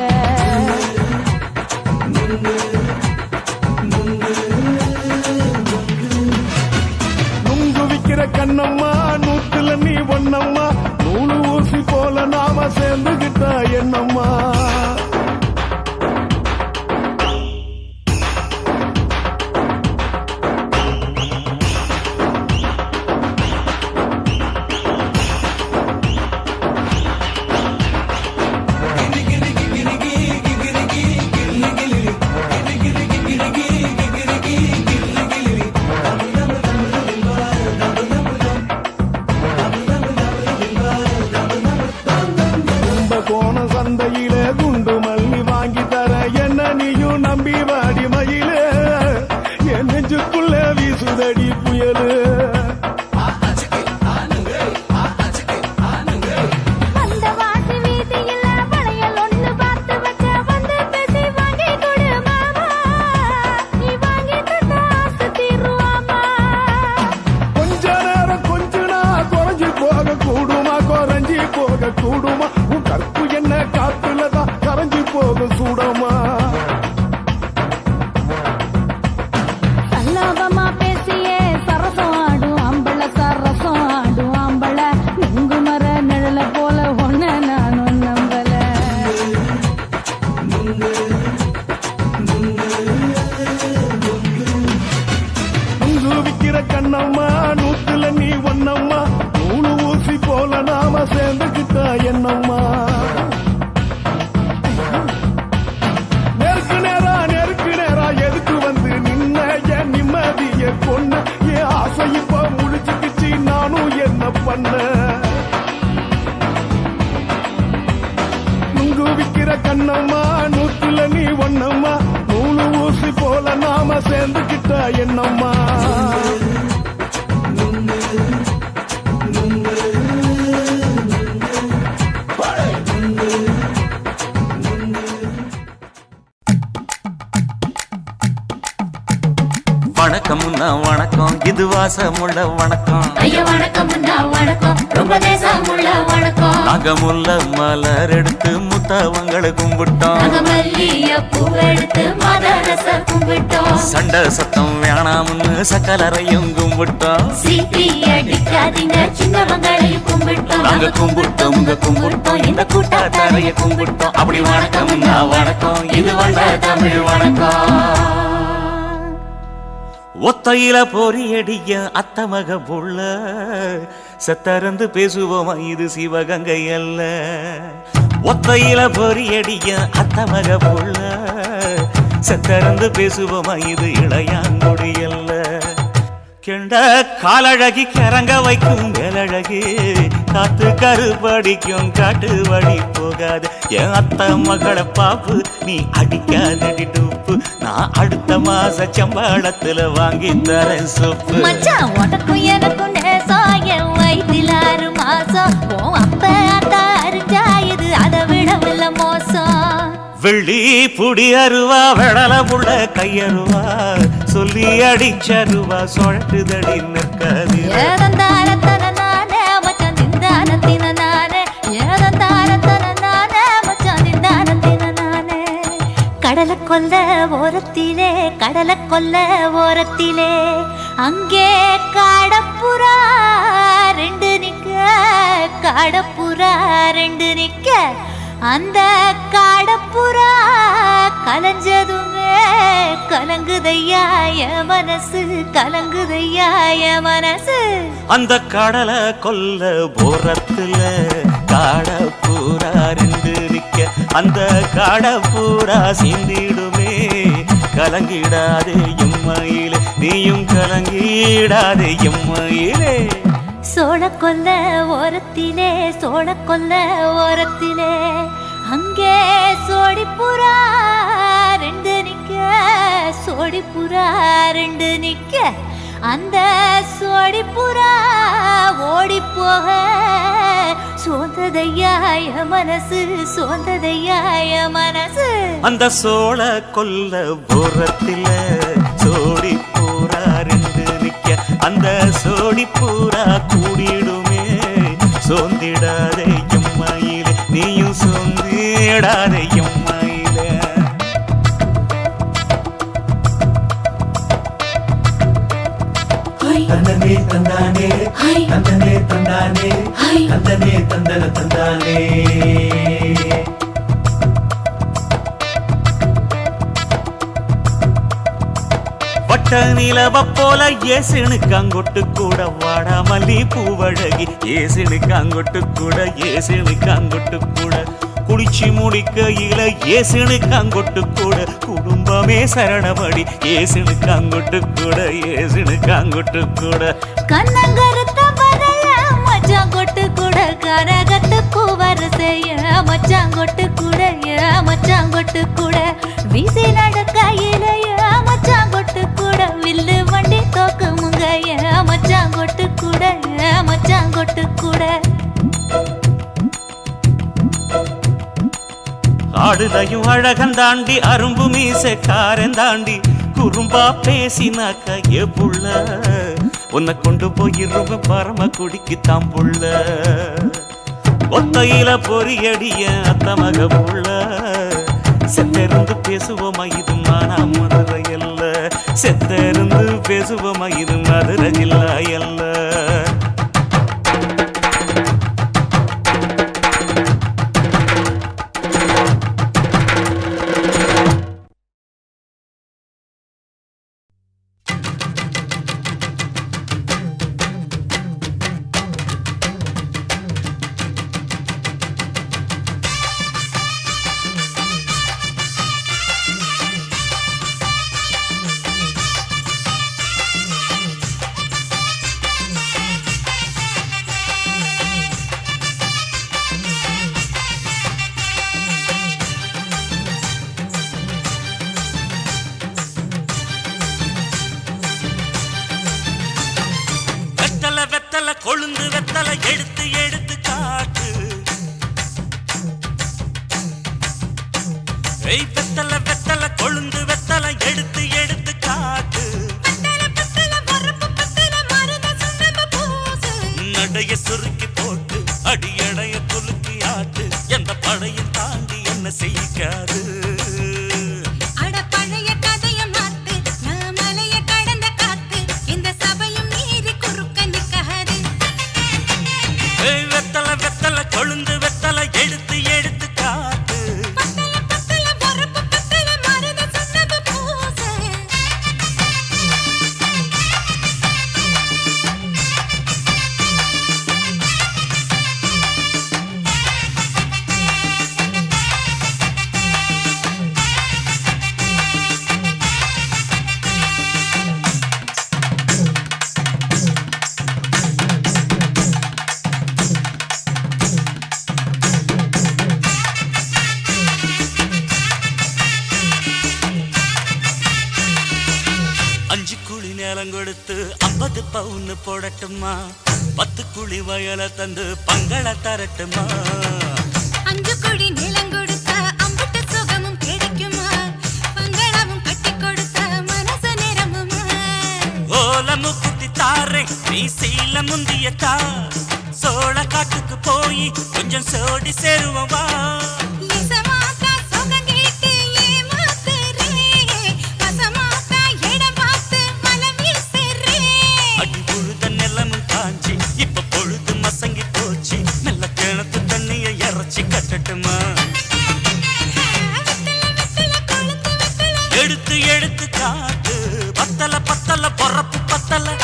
நுங்கு விக்கிற கண்ணம்மா நூத்துல நீ ஒன்னம்மா நூலு ஊசி போல நாம சேர்ந்துகிட்டா என்னம்மா கோண சந்தையில குண்டு மல்லி வாங்கி தர என்ன நீயும் நம்பி வாடி மயில என் நெஞ்சுக்குள்ள வீசுதடி புயலு அந்த வாசி வீதியில வளையல் ஒண்ணு பார்த்து வச்ச வந்து பேசி வாங்கி கொடு மாமா நீ வாங்கி தந்த ஆசை தீருவாமா கொஞ்ச நேரம் கொஞ்ச நான் குறைஞ்சி போக கூடுமா குறைஞ்சி போக கூடுமா உன் கற்பு என்ன காத்துலதான் கரைஞ்சி போக சூடமா சல்லாபமா பேசியே சரசம் ஆடும் ஆம்பள சரசம் ஆடும் ஆம்பள நுங்கு மர நிழல போல ஒன்ன நானும் நம்பல நுங்கு விக்கிற கண்ணம்மா நூத்துல நீ ஒன்னம்மா நூலு ஊசி போல நாம சேர்ந்துகிட்டா என்னம்மா நெருக்கு நேரா எதுக்கு வந்து நின்ன என் நிம்மதிய கொன்ன என் ஆசை இப்ப முடிச்சுக்கிச்சு நானும் என்ன பண்ண நுங்கு விக்கிற கண்ணம்மா நூத்துல நீ ஒன்னம்மா நூலு ஊசி போல நாம சேர்ந்துகிட்டா என்னம்மா வணக்கம்னா வணக்கம் இது வாசமுள்ள வணக்கம் ஐயா வணக்கம் வணக்கம் ரொம்ப தேசமுள்ள வணக்கம் நாங்க முல்ல மலர் எடுத்து முத்தவங்களை கும்பிட்டோம் நாங்க மல்லிய பூவெடுத்து மதரச கும்பிட்டோம் சண்டை சத்தம் வேணாம்னு சக்கலரையும் கும்பிட்டோம் சீட்டி அடிக்காதீங்க சின்னவங்களையும் கும்பிட்டோம் நாங்க கும்பிட்டோம் உங்க கும்பிட்டோம் இந்த கூட்டாத்தாரைய கும்பிட்டோம் அப்படி வணக்கம்னா வணக்கம் இது வந்த தமிழ் வணக்கம் ஒத்தையில பொறியடிய அத்தமக புள்ள செத்தறந்து பேசுவோமா இது சிவகங்கை அல்ல ஒத்தையில பொறியடிய அத்தமக புள்ள செத்தறந்து பேசுவோமா இது இளையாங்குடி அல்ல கெண்ட காலழகி கிறங்க வைக்கும் மேலழகு காத்து கருப்படிக்கும் காட்டு வழி போகாது என் அத்த மகளை பாப்பு நீ அடிக்காதடி டூப்பு நான் அடுத்த மாச சம்பளத்துல வாங்கி தரேன் சொப்பு மச்சான் உனக்கும் எனக்கும் நேசம் என் வயிற்றில் 6 மாசம் உன் அப்ப அத்தா அறிஞ்சாயுது அதை விடவில்லை மோசம் வெள்ளி புடி அருவா வெடல புள்ள கையருவா சொல்லி அடிச்சருவா சொழட்டுதடி நிற்காது ஏதந்தாரத்தன நானே மச்சான் திண்டாரத்தின நானே ஏதந்தாரத்தன நானே மச்சான் திண்டாரத்தின நானே கடலை கொல்ல ஓரத்திலே அங்கே காடப்புறா 2 நிக்க அந்த காடப்புறா கலஞ்சதுமே கலங்குதையா என் மனசு அந்த கடலை கொல்ல போரத்துல காடப்பூரா 2 நிக்க அந்த காடப்பூரா சிந்திடுமே கலங்கிடாதே எம்மையிலே நீயும் கலங்கிடாதே எம்மையிலே சோழக்கொல்ல ஓரத்திலே அங்கே சோடிப்புறா 2 நிக்க அந்த சோடிப்புறா ஓடி போக சோந்ததையாய மனசு சோந்ததையாய மனசு அந்த சோழ கொல்ல ஓரத்தில சோடி பூரா ரெண்டு நிக்க அந்த சோடி பூரா கூடிடுமே சோந்திடாதே எம்மாயிலே நீயும் சோந்திடாதே எம்மாயிலே தந்தனே தந்தானே தந்தனே தந்தானே தந்தனே தந்தன தந்தானே வட்ட நிலவ போல ஏசினுக்கு அங்கொட்டு கூட வாடாமல்லி பூவழகி ஏசினுக்கு அங்கொட்டு கூட ஏசினுக்கு அங்கொட்டு கூட குளிச்சு முடிக்கையில ஏசினுக்கு அங்கொட்டு கூட குடும்பமே சரணமடி ஏசினுக்கு அங்கொட்டு கூட ஏசினுக்கு அங்கொட்டு கூட கண்ணங்கருத்த வரைய மச்சாங்கொட்டு கூட கரகத்து பூவரசைய மச்சாங்கொட்டு கூட மச்சாங்கொட்டு கூட வீசி நடக்கையிலைய மச்சாங்கொட்டு கூட வில்லு வண்டி தோக்குமுங்க மச்சாங்கொட்டு கூட மச்சாங்கொட்டு கூட ஆடுதையும் அழகந்தாண்டி அரும்பு மீசக்காரன் தாண்டி குறும்பா பேசினாக்க ஏ புள்ள உன்னை கொண்டு போயிருவ பரம குடிக்கு தாம்புள்ள ஒத்தையில பொறியடிய அத்த மக புள்ள செத்தருந்து பேசுவோமா இது மானா மதுரை அல்ல செத்தருந்து பேசுவோமா இது மதுரை ஜில்லா அல்ல கொழுந்து வெத்தலை எடுத்து எடுத்து காட்டு வெத்தலை வெத்தலை கொழுந்து வெத்தலை எடுத்து எடுத்து காட்டு நடைய சுருக்கி போட்டு அடியடைய குலுக்கி ஆட்டு எந்த படையும் தாண்டி என்ன செய்யாது கொழுந்து வெத்தலை எடுத்து எடுத்து காட்டு கொடுத்து 50 பவுன் போடட்டுமா 10 குழி வயல தந்து பங்கள தரட்டுமா 5 குழி நிலம் கொடுத்தா அம்புட்டு சுகமும் கிடைக்குமா பங்களவும் கட்டி கொடுத்தா மனசு நிரம்புமா ஓல முக்குத்தி தாரே நீ சீல முந்தியத்தா சோழ காட்டுக்கு போய் கொஞ்சம் சோடி சேருவா கட்டட்டுமா எடுத்து எடுத்து காட்டு பத்தல பத்தல பொறப்பு பத்தல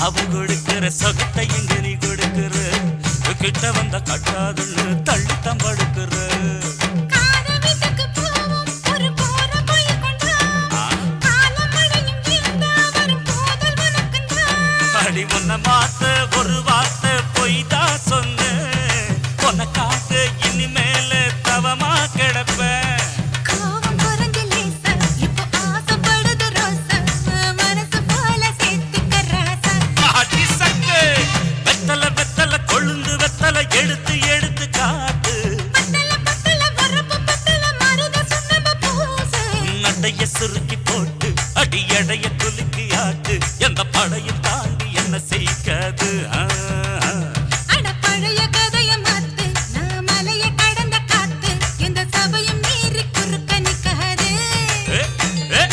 அவ கொடுக்கிற சொகத்தை எங்க நீ கொடுக்கிற கிட்ட வந்த கட்டாதுன்னு தள்ளித்தான் படுக்கிற காதவிட்டுக்கு போவோம் ஒரு போற போய் கொண்டா காலமழையும் இருந்தா வரும் போதல் உனக்குண்டா அடி உன்னை மாத்த ஒரு வார்த்தை பொய் தான் சொன்னேன் உனக்காக இனிமேல தவமா கிடப்பேன் கோவம் குறைஞ்சு லேசா இப்போ ஆசைப்படுது ரோசா மனசு போல சேர்த்துக்க ராசா அடி சக்கு வெத்தல வெத்தல கொழுந்து வெத்தல எடுத்து எடுத்து காட்டு பத்தல பத்தல வரப்பு பத்தல மருத சுண்ணாம்பு பூசு நடைய சுருக்கி போட்டு அடி எடைய குலுக்கி ஆட்டு எந்த படையும் தாண்டி என்ன செய்யாது அட பழைய கதைய மாத்து நான் மலைய கடந்த காத்து இந்த சபையும் மீறி குறுக்க நிக்காது ஏ, ஏ.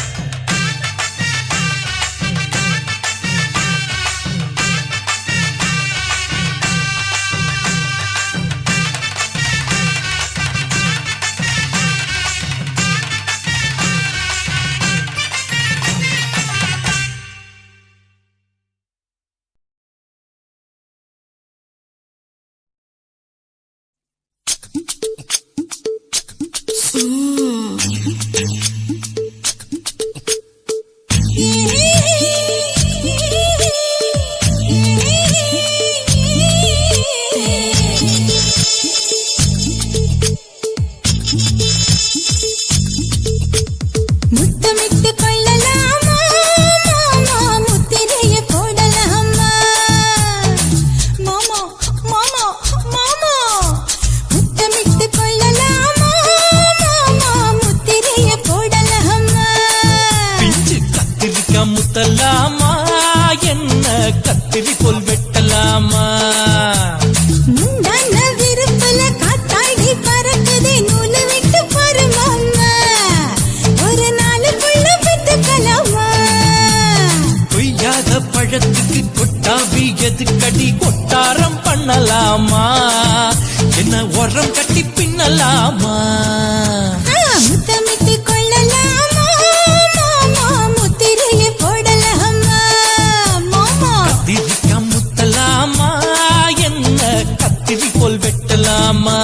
முத்தமிட்டு கொள்ளலாமா மாமா முத்திரைய போடலாமா மாமா மாமா மாமா முத்தமிட்டு கொள்ளலாமா மாமா முத்திரைய போடலாமா பிஞ்சு கத்திரிக்காய் முத்தலாமா என்ன கத்திரி போல் வெட்டலாமா முந்தான விருப்பல காத்தாடி பறக்குதே நூலு விட்டு பாரு மாமா ஒரு நாளுக்குள்ள பெற்றுக்கலாமா கொய்யாத பழத்துக்கு கொட்டாவி எதுக்கடி கொட்டாரம் பண்ணலாமா என்ன உரம் கட்டி பின்னலாமா முத்தமிட்டு கொள்ளலாமா மாமா முத்திரைய போடலாமா மாமா கத்திரிக்காய் முத்தலாமா என்ன கத்திரி போல் வெட்டலாமா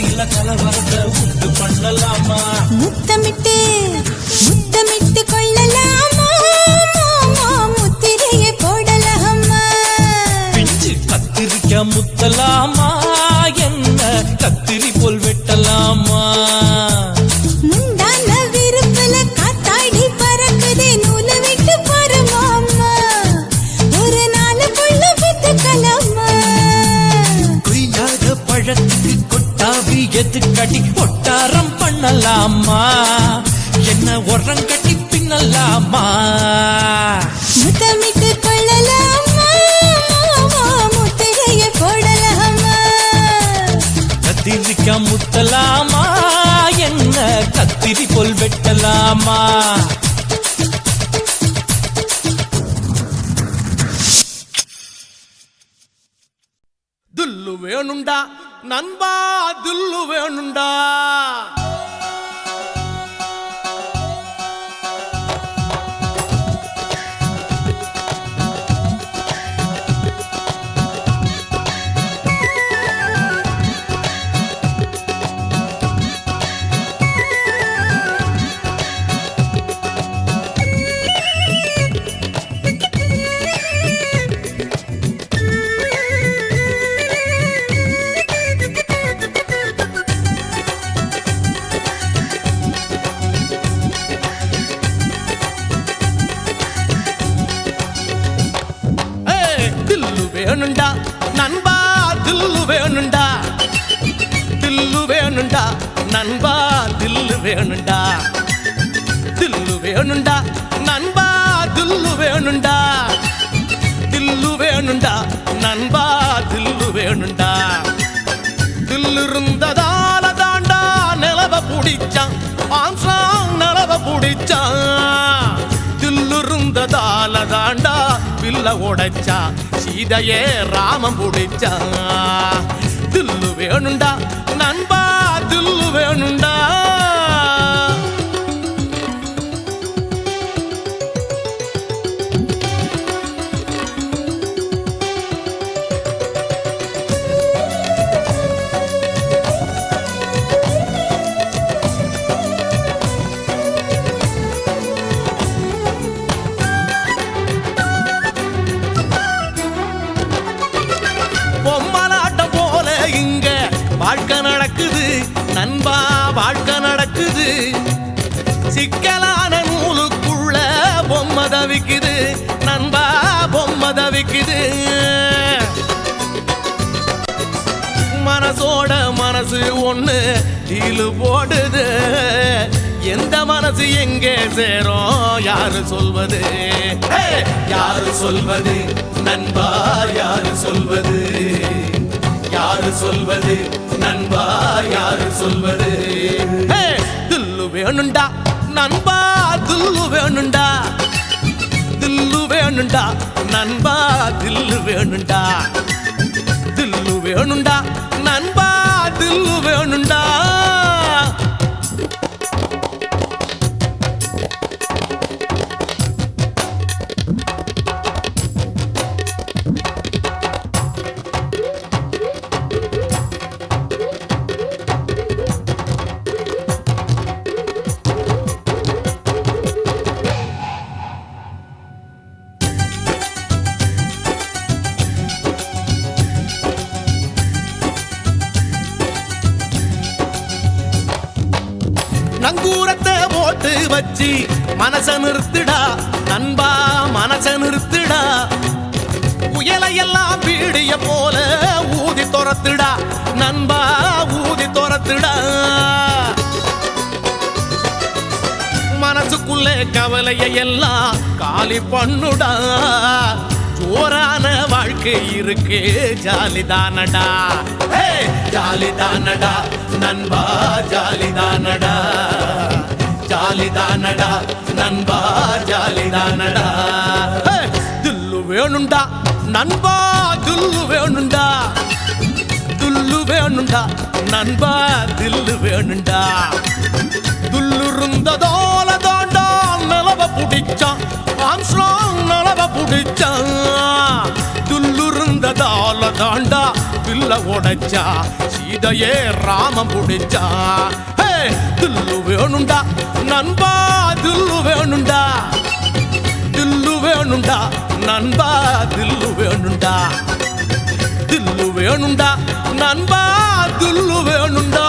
இல்ல கலவரத்தை உண்டு பண்ணலாமா? முத்தமிட்டு முத்தமிட்டு கொள்ளலாமா, முத்திரையை போடலாமா? பிஞ்சு கத்திரிக்க முத்தலாமா, என்ன கத்திரி போல் வெட்டலாமா? முந்தான விருப்பல காத்தாடி பறக்குதே, நூலை விட்டு பரமாமா, ஒரு நாளுக்குள்ள வித்துக்கலாமா? கொய்யாத பழத்துக்கு கொட்டாவி எதுக்கடி கொட்டாரம் பண்ணலாமா? என்ன உரம் கட்டி பின்னலாமா? முத்தமிட்டு கொள்ளலாமா, முத்திரையை போடலாமா? கத்திரிக்க முத்தலாமா, என்ன கத்திரி போல் வெட்டலாமா? துல்லு வேணுண்டா நண்பா, துல்லு வேணுண்டா. வேணுண்டா நண்பா, தில்லு வேணுண்டா. தில்லு வேணுண்டா நண்பா, தில்லு வேணுண்டா. தில்லு வேணுண்டா நண்பா, தில்லு வேணுண்டா. தில்லு வேணுண்டா நண்பா, தில்லு வேணுண்டா. தில்லு இருந்ததால தாண்டா நிலவ புடிச்சான், ஆம்சாங் நிலவ புடிச்சான். தில்லு இருந்ததால தாண்டா பில்ல உடைச்சா, சீதையே ராமம் புடிச்சா. தில்லு வேணுண்டா நண்பா, தில்லு வேணுண்டா. பொம்மலாட்டம் போல இங்க வாழ்க்கை நடக்குது நண்பா, வாழ்க்கை நடக்குது. சிக்கலான நூலுக்குள்ள பொம்மை தவிக்குது நண்பா, பொம்மை தவிக்குது. மனசோட மனசு ஒண்ணு டீலு போடுது. எந்த மனசு எங்கே சேரும் யாரு சொல்வது? யாரு சொல்வது நண்பா, யாரு சொல்வது? யாரு சொல்வது நண்பா, யாரு சொல்வது? தில்லு வேணுண்டா நண்பா, தில்லு வேணுண்டா. தில்லு வேணுண்டா நண்பா, தில்லு வேணுண்டா. தில்லு வேணுண்டா நண்பா, தில்லு வேணுண்டா. நங்கூரத்தை போட்டு வச்சு மனச நிறுத்துடா நண்பா, மனச நிறுத்துடா. புயலையெல்லாம் பீடிய போல ஊதி துரத்துடா நண்பா, ஊதி துரத்துடா. மனசுக்குள்ளே கவலையை எல்லாம் காலி பண்ணுடா. ஜோரான வாழ்க்கை இருக்கு, ஜாலிதானடா. ஜாலிதானடா நண்பா, ஜாலிதானடா. ஜாலிதானடா நண்பா, ஜாலிதானடா. தில்லு வேணுண்டா நண்பா, தில்லு வேணுண்டா. தில்லு வேணுண்டா நண்பா, தில்லு வேணுண்டா. துல்லு இருந்ததோல தாண்டா நிலவ புடிச்சான், ஆம்ஸ்ட்ராங் நிலவ புடிச்சான். துல்லு இருந்ததால தாண்டா பில்ல கப்பல உடைச்சா சீதையே ராமம் புடிச்சா தில்லு வேணுண்டா நண்பா தில்லு வேணுண்டா தில்லு வேணுண்டா நண்பா தில்லு வேணுண்டா தில்லு வேணுண்டா நண்பா தில்லு வேணுண்டா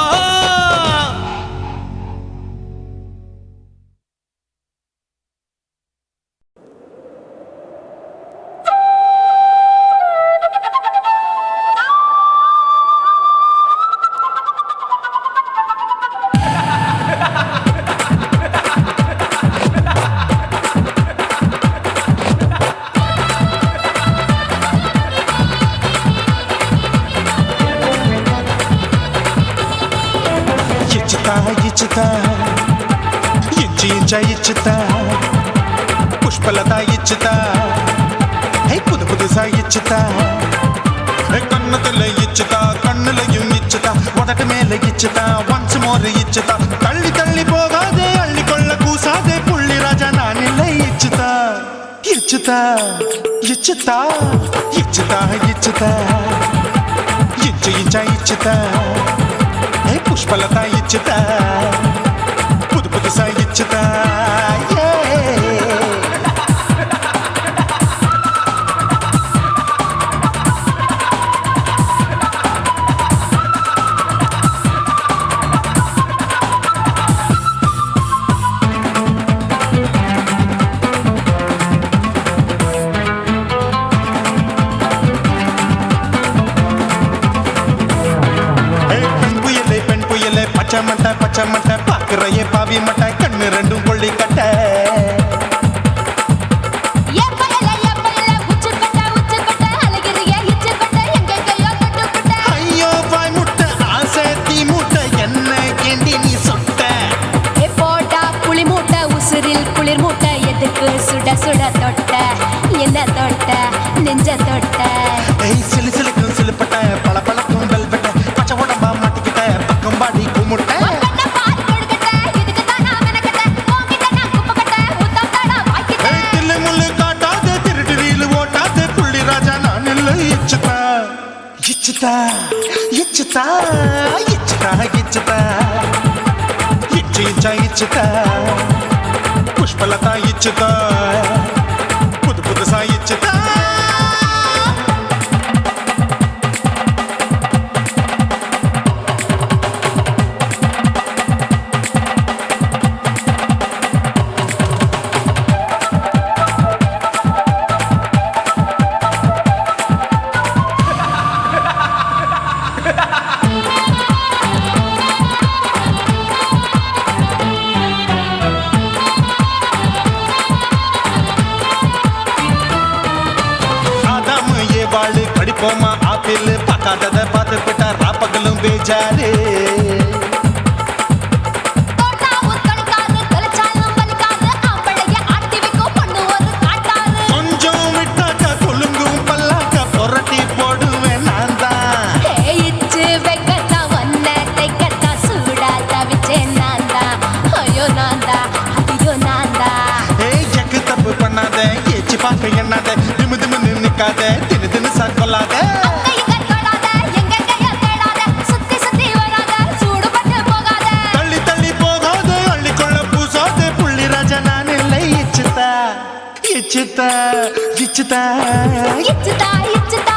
இச்சுதா புஷ்பலதா இச்சுதா புது புதுசா இச்சுதா கண்ணத்துல இச்சுதா கண்ணுலையும் இச்சுதா உதட்டு மேல இச்சுதா ஒன்ஸ் மோர் இச்சுதா தள்ளி தள்ளி போகாதே அள்ளி கொள்ள கூசாதே புள்ளி ராஜா நான் இல்லை இச்சுதா இச்சுதா இச்சுதா இச்சுதா இச்சுதா இச்சு இச்சா இச்சுதா புஷ்பலதா இச்சுதா புது புதுசா இச்சுதா பச்சை மட்டை பாக்குறையே பாவி மட்டை கண்ணு ரெண்டும் கொள்ளி கட்ட ஐயோ பாய் முட்டை ஆசை தீ மூட்டை என்ன கேண்டி நீ சொட்ட போட்டா புளி மூட்டை உசுரில் குளிர் மூட்டை எதுக்கு சுட சுட தொட்ட என்ன தொட்ட நெஞ்ச தொட்ட சிலு சிலுக்கும் சிலுப்பட்ட பல பழக்கும் வெல்வெட்ட பச்சை உடம்பா மாட்டிக்கிட்ட பக்கம் பாடி குமுட்ட இச்சுதா இச்சுதா இச்சுதா இச்சுதா இச்சு இச்சா இச்சுதா புஷ்பலதா இச்சுதா புது புதுசா இச்சுதா படிப்போமா ஆப்பிள் பார்க்காதத பார்த்து விட்டா ராப்பகலும் பேஜாரு கொஞ்சம் விட்டாக்க கொலுங்கும் பல்லாக்க புரட்டி போடுவேன் நான் தான் இச்சு வெக்கத்தா வண்ண தைக்கத்தா சூடா தவிச்சேன் நான் தான் ஐயோ நான் தான் ஐயோ நான் தான் எக்கு தப்பு பண்ணாத ஏச்சு பார்க்க எண்ணாத திமு திமுன்னு நிக்காத தினு தினு கொள்ளாத தள்ளி தள்ளி போகாத அள்ளி கொள்ள பூசாத புள்ளி ராஜா நான் இல்லை இச்சுதா இச்சுதா இச்சுதா இச்சுதா இச்சுதா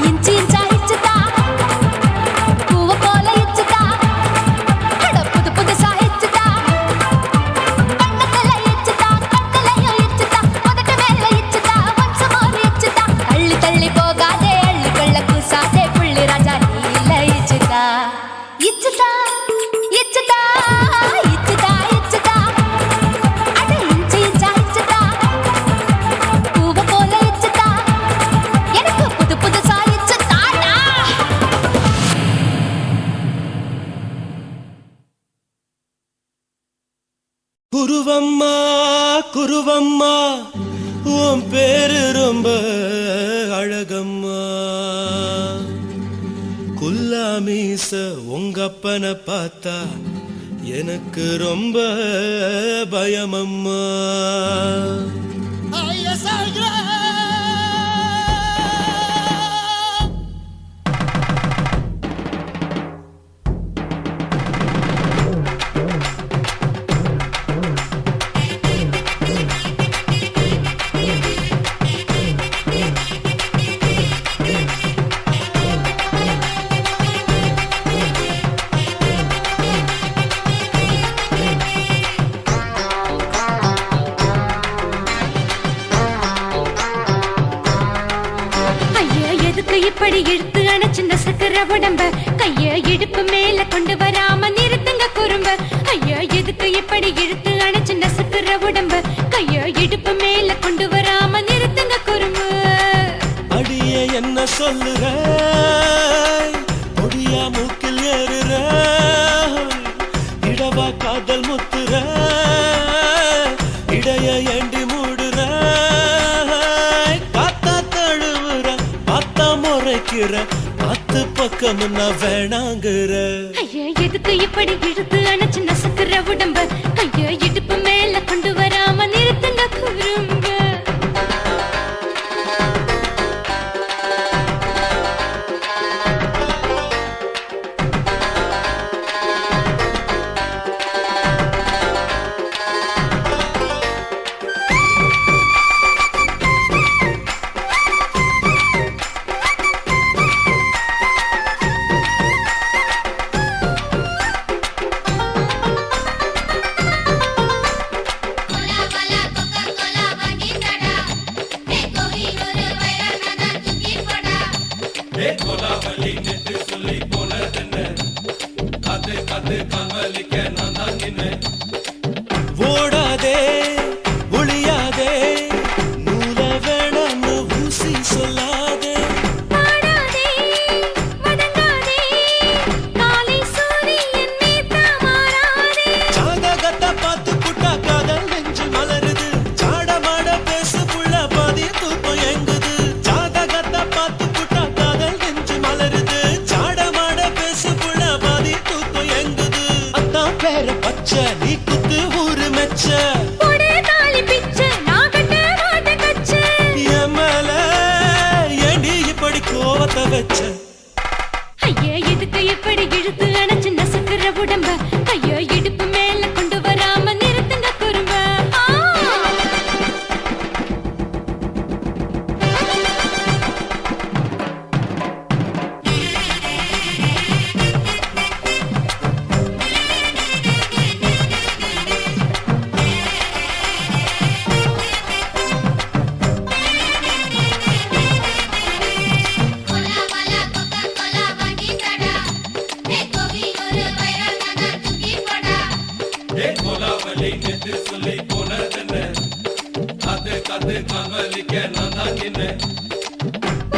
இஞ்சி இஞ்சா இச்சுதா பூவ போல இச்சுதா அட புது புதுசா இச்சுதா கண்ணத்துல இச்சுதா கண்ணுலயும் இச்சுதா உதட்டு மேல இச்சுதா ஒன்ஸ் மோர் இச்சுதா தள்ளி தள்ளி போகாதே அள்ளி கொள்ள கூசாதே புள்ளி ராஜா நீ இல்ல இச்சுதா இச்சுதா இச்சுதா இச்சுதா இச்சுதா அட இஞ்சி இஞ்சா இச்சுதா பூவ போல இச்சுதா எனக்கு புது புதுசா இச்சுதாடா குருவம்மா குருவம்மா உன் பேரு ரொம்ப அழகம்மா குல்லாமீச உங்கப்பனை பார்த்தா எனக்கு ரொம்ப பயமம்மா எதுக்கு இப்படி இழுத்து அணைச்சு நசுக்கிற உடம்ப கைய இடுப்பு மேல கொண்டு வராம நிறுத்துங்க குறும்ப ஐயா எதுக்கு இப்படி இழுத்து அணைச்சு நசுக்கிற உடம்ப கைய இடுப்பு மேல கொண்டு வராம நிறுத்துங்க குறும்ப அடியே என்ன சொல்லுற முடியா மூக்கில் ஏறுற இடவா காதல் முத்துற இடைய ஏண்டி மூடுற காத்தா தழுவுற பார்த்தா முறைக்கிற பத்து பக்கம் நான் வேணாங்குற ஐயா எதுக்கு இப்படி இழுத்து அணைச்சு நசுக்கிற உடம்ப கைய இடுப்பு மேல கொண்டு வராம நிறுத்துங்க குறும்ப ஓடாதே ஒளியாதே நூல வேணான்னு ஊசி சொல்லாதே பாடாதே வதங்காதே காலை சூரியன் மீதா மாறாதே ஜாதகத்தை பார்த்து புட்டா காதல் நெஞ்சு மலருது சாடமாட பேசு புள்ள பாதி தூக்கம் எங்குது ஜாதகத்தை பார்த்து புட்டா காதல் நெஞ்சு மலருது சாடமாட பேசு புள்ள பாதி தூக்கம் எங்குது அத்தான் பேர பச்சை நீ குத்து ஊரு மெச்ச போடே தாலி பிச்சை நான் கட்ட மாட்ட கச்சை என் மேல ஏண்டி இப்படி கோவத்தை வச்ச ஐயா எதுக்கு இப்படி இழுத்து அணைச்சு நசுக்கிற உடம்ப கைய இடுப்பு மேல கொண்டு வராம நிறுத்துங்க குறும்ப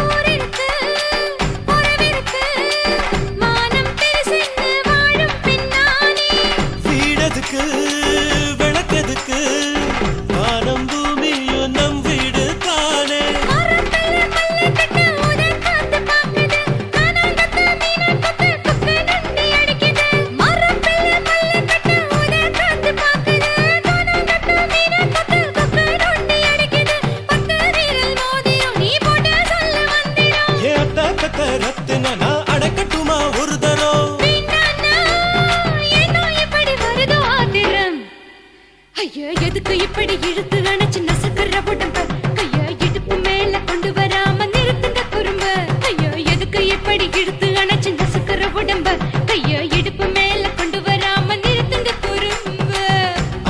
ஊரிருக்கு உறவிருக்கு மானம் பெருசென்னு வாழும் பின்னானே வீடதுக்கு விளக்கதுக்கு வானம் பூமியும் நம் வீடு தானே மரத்துல மல்லி கட்டு உதன் காத்து பாக்குது கானாங்கத்து மீனா கொத்து கொக்கு நண்டி அடிக்குது மரத்துல மல்லி கட்டு உதன் காத்து பாக்குது கானாங்கத்து மீனா கொத்து கொக்கு நண்டி அடிக்குது பத்து வீரல் மோதியும் நீ போட்ட சொல்ல வந்திடும் ஏ அத்த ரத்தின நான் அடக்கட்டுமா ஒரு தரம் வீணானா ஏனோ இப்படி வருதோ ஆத்திரம் ஐயா எதுக்கு இப்படி இழுத்து அணைச்சு நசுக்கிற உடம்ப கைய இடுப்பு மேல கொண்டு வராம நிறுத்துங்க குறும்ப ஐயா எதுக்கு இப்படி இழுத்து அணைச்சு நசுக்கிற உடம்ப கைய இடுப்பு மேல கொண்டு வராம நிறுத்துங்க குறும்ப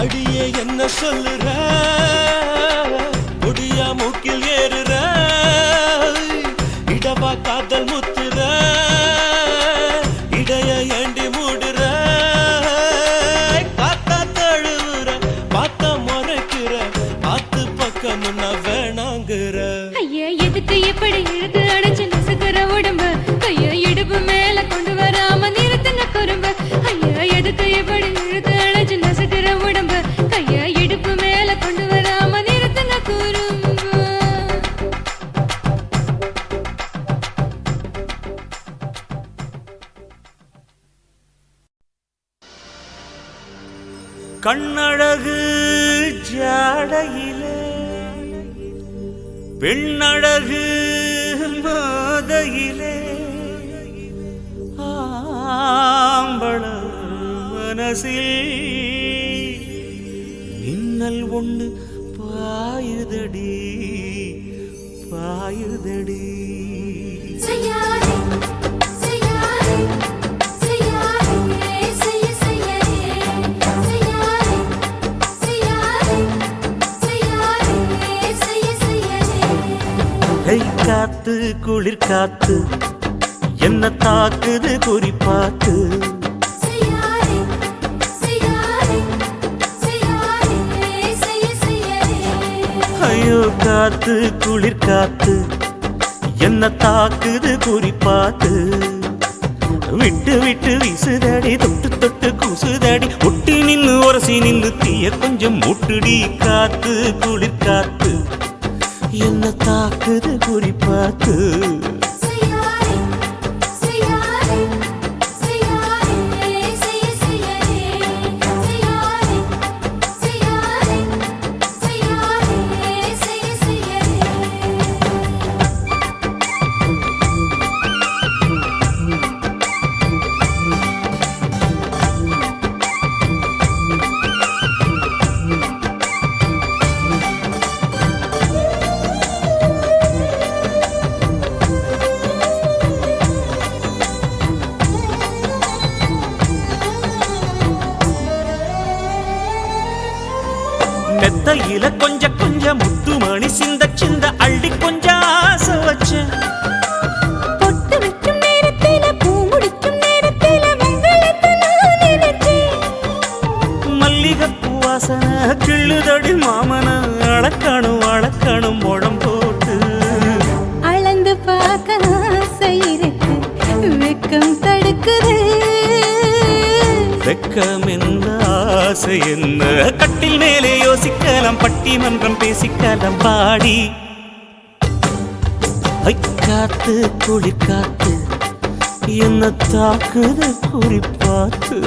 அடியே என்ன சொல்லுற முடியா மூக்கில் ஏறுற இடவா காதல் முத்துற இடைய ஏண்டி மூடுற காத்தா தழுவுற பார்த்தா முறைக்கிற ஆத்து பக்கம் நான் வேணாங்குற ஐயா எதுக்கு இப்படி இழுத்து அணைச்சு நசுக்கிற உடம்ப கைய இடுப்பு மேல கொண்டு வராம நிறுத்துங்க குறும்ப ஐயா எதுக்கு இப்படி இழுத்து அணைச்சு நசுக்கிற உடம்ப கைய இடுப்பு மேல கொண்டு வராம நிறுத்துங்க குறும்ப கண்ணழகு ஜாடையிலே பெண்ணழகு மாதையிலே ஆம்பள மனசில் மின்னல் ஒண்ணு பாயுதடி பாயுதடி செய்யாதே செய்யாதே செய்யாதே செய்ய செய்யாதே செய்யாதே செய்யாதே செய்யாதே செய்ய செய்யாதே ஐ காத்து குளிர் காத்து என்ன தாக்குது குறி பார்த்து ஐயோ காத்து குளிர் காத்து என்ன தாக்குது குறி பார்த்து விட்டு விட்டு வீசுதடி தொட்டு தொட்டு கூசுதடி ஒட்டி நின்னு உரசி நின்னு தீய கொஞ்சம் முட்டுடி காத்து குளிர் காத்து என்ன தாக்குது குறி பார்த்து மெத்தையில கொஞ்ச கொஞ்ச முத்துமணி சிந்த சிந்த அள்ளி கொஞ்ச ஆசை வச்ச பொட்டு வைக்கும் நேரத்தில பூ முடிக்கும் நேரத்தில மங்களத்தை நான் நினைச்சேன் மல்லிகைப்பூ வாசனை கிள்ளுதடி மாமன அளக்கணும் அளக்கணும் முழம் போட்டு அளந்து பார்க்க ஆசை இருக்கு வெக்கம் தடுக்குது வெக்கம் என்ன ஆசை என்ன கட்டில் மேலே யோசிக்கலாம் பட்டிமன்றம் பேசிக்கலாம் பாடி காத்து குளிர் காத்து என்ன தாக்குது குறி பார்த்து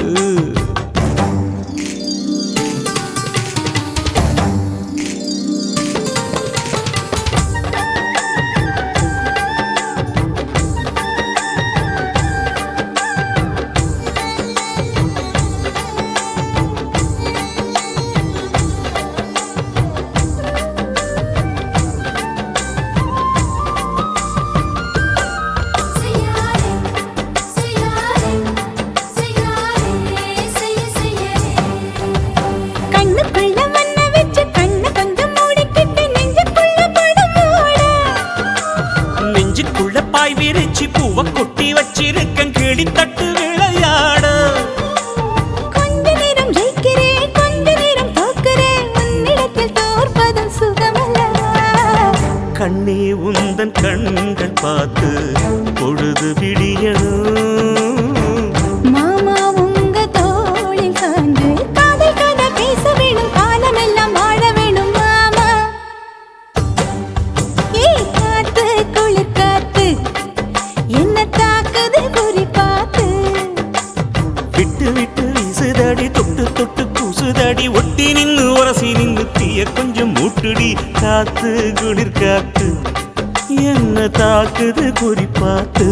பாய் விரிச்சி பூவ கொட்டி வச்சிருக்கன் கிளி தட்டு விளையாட கொஞ்ச நேரம் ஜெயிக்கிறேன் கொஞ்ச நேரம் தோக்கிறேன் உன்னிடத்தில் தோற்பதும் சுகமல்லவா கண்ணே உந்தன் கண்கள் பார்த்து பொழுது விடியணும் மாமா உங்க தோளில் சார்ந்து காதல் கதை பேச வேணும் காலமெல்லாம் வாழ வேணும் மாமா ஏ காத்து குளிர் காத்து என்ன தாக்குது குறி பார்த்து விட்டு விட்டு வீசுதடி தொட்டு தொட்டு கூசுதடி ஒட்டி நின்னு உரசி நின்னு தீய கொஞ்சம் மூட்டுடி காத்து குளிர் காத்து என்ன தாக்குது குறி பார்த்து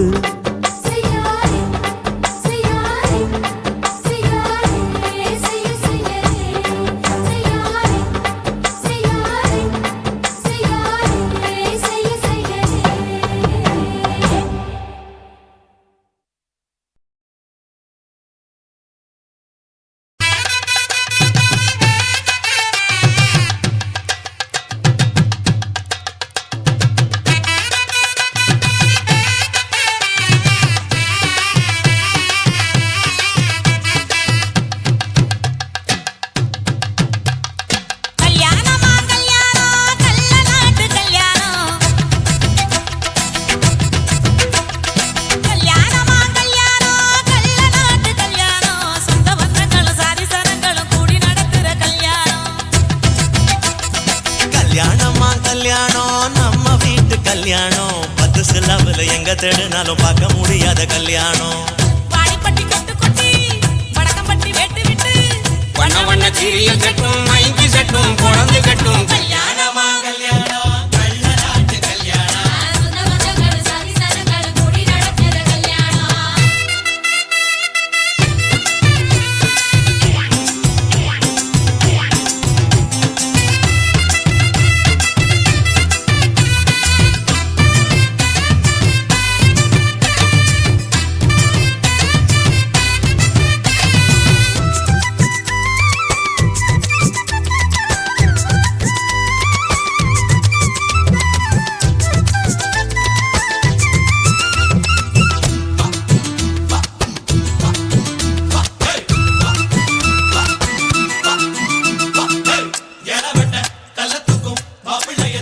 கல்யாணம் 10 சிலவுல எங்க தேடினாலும் பார்க்க முடியாத கல்யாணம் வாடிப்பட்டி கொட்டு கொட்டி வடக்கம்பட்டி வெட்டு விட்டு வண்ண வண்ண சீரியல் செட்டும் மைக்கி செட்டும் குழந்தை கட்டும் கல்யாணமா கல்யாணம் கல்யாணம் கல்யாணம் சுந்தவஞ்சங்கள் சாதி சனங்கள் கூடி நடக்கிற கல்யாணம்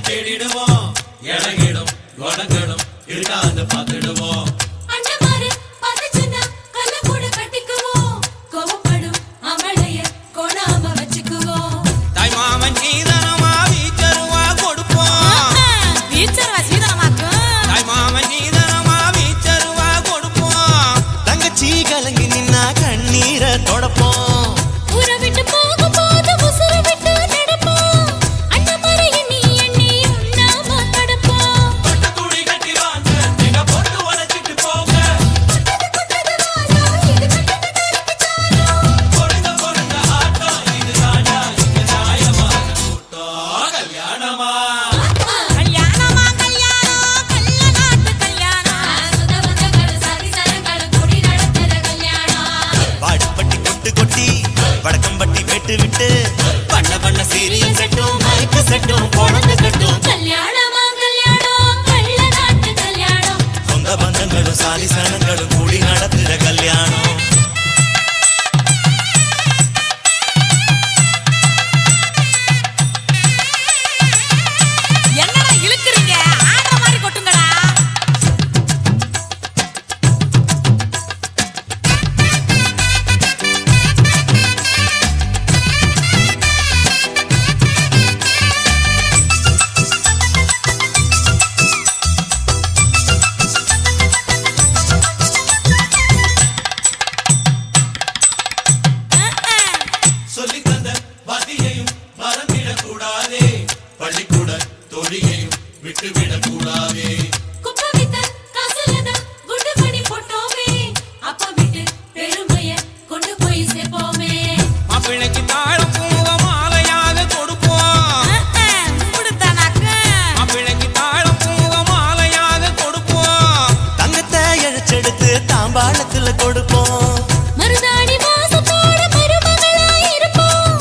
தேடிடுவோம் இறங்கிடும் குணங்களும் இருக்காது பார்த்துடுவோம் அண்ணமாரு பதச்சுன்னா கல்ல கூட கட்டிக்குவோம் கோவப்படும் அவளைய கொடாம வச்சுக்குவோம் தாய் மாமன் சீதனமா வீச்சருவா கொடுப்போம் வீச்சர்வா சீதனமாக்கு தாய் மாமன் சீதனமா வீச்சருவா கொடுப்போம் தங்கச்சி கலங்கி நின்னா கண்ணீரை தொடப்போம் ஊரை விட்டு போகும்போது உசுரை விட்டு நடப்போம் அண்ணமாரு எண்ணி எண்ணி உண்ணாம கடப்போம் பட்டு துணி கட்டி வாங்க நீங்க போட்டு உடைச்சிட்டு போங்க பொருங்க பொருங்க ஆட்டம் இது ராஜா இங்க நியாயமா கூட்டம் கல்யாணமா கல்யாணமா கல்யாணம் கல்ல நாட்டு கல்யாணம் சுத வந்தங்கள சாதி சரங்கள கூடி நடத்துற கல்யாணம் வாடிப்பட்டி கொட்டு கொட்டி வடக்கம்பட்டி வெட்டு விட்டு பண்ண பண்ண சீரியல் செட்டும் மைக்கு செட்டும் குழந்தை கட்டும் கல்யாணமா கல்யாணம் கள்ள நாட்டு கல்யாணம் சொந்த பந்தங்களும் சாதி சனங்களும் கூடி நடத்துற கல்யாணம் என்னடா இழுக்குறீங்க ஆடுற மாதிரி கொட்டுங்கடா சொல்லி தந்த வாத்தியையும் மறந்திடக் கூடாதே பள்ளிக்கூட தோழியையும் விட்டுவிடக் கூடாதே குப்பை வித்த காசுலத குண்டு பண்ணி போட்டோமே அப்ப விட்டு பெருமைய கொண்டு போய் சேர்ப்போமே மாப்பிள்ளைக்கு தாழம் பூவ மாலையாக கொடுப்போம் கொடுத்தானாக்கு மாப்பிள்ளைக்கு தாழம் பூவ மாலையாக கொடுப்போம் தங்கத்தை இழைச்செடுத்து தாம்பாளத்துல கொடுப்போம் மருதாணி வாசத்தோட மருமகளா இருப்போம்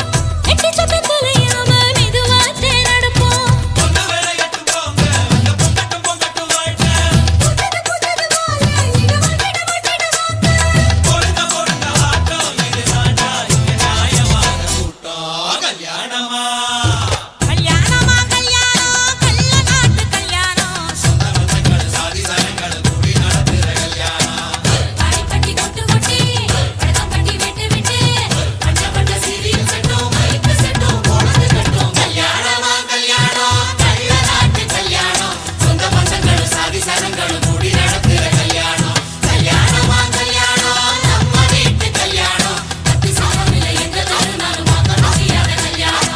எட்டி சொத்த தொலையாம மெதுவாச்சே நடப்போம் பொண்ணு வேலையட்டு போங்க அந்த பொங்கட்டும் பொங்கட்டும் வாழ்க்கை பொருங்க பொருங்க ஆட்டம் இது ராஜா இங்க நியாயமான கூட்டம் கல்யாணமா கல்யாணமா கல்யாணம் கல்ல நாட்டு கல்யாணம் சொந்த பந்தங்கள் சாதி சனங்கள் கூடி நடத்துற கல்யாணம் பாடிப்பட்டி கொட்டு கொட்டி வடக்கம்பட்டி வெட்டு விட்டு பண்ண பண்ண சீரியல் செட்டும் மைக்கு செட்டும் குழந்தை கட்டும் கல்யாணமா கல்யாணம் கள்ள நாட்டு கல்யாணம் சொந்த பந்தங்களும் சாதி சனங்களும் கூடி நடத்துற கல்யாணம் கல்யாணமா கல்யாணம் நம்ம வீட்டு கல்யாணம் கத்தி சாரம் இல்லை எங்க தருணாலும் மாத்த முடியாத கல்யாணம்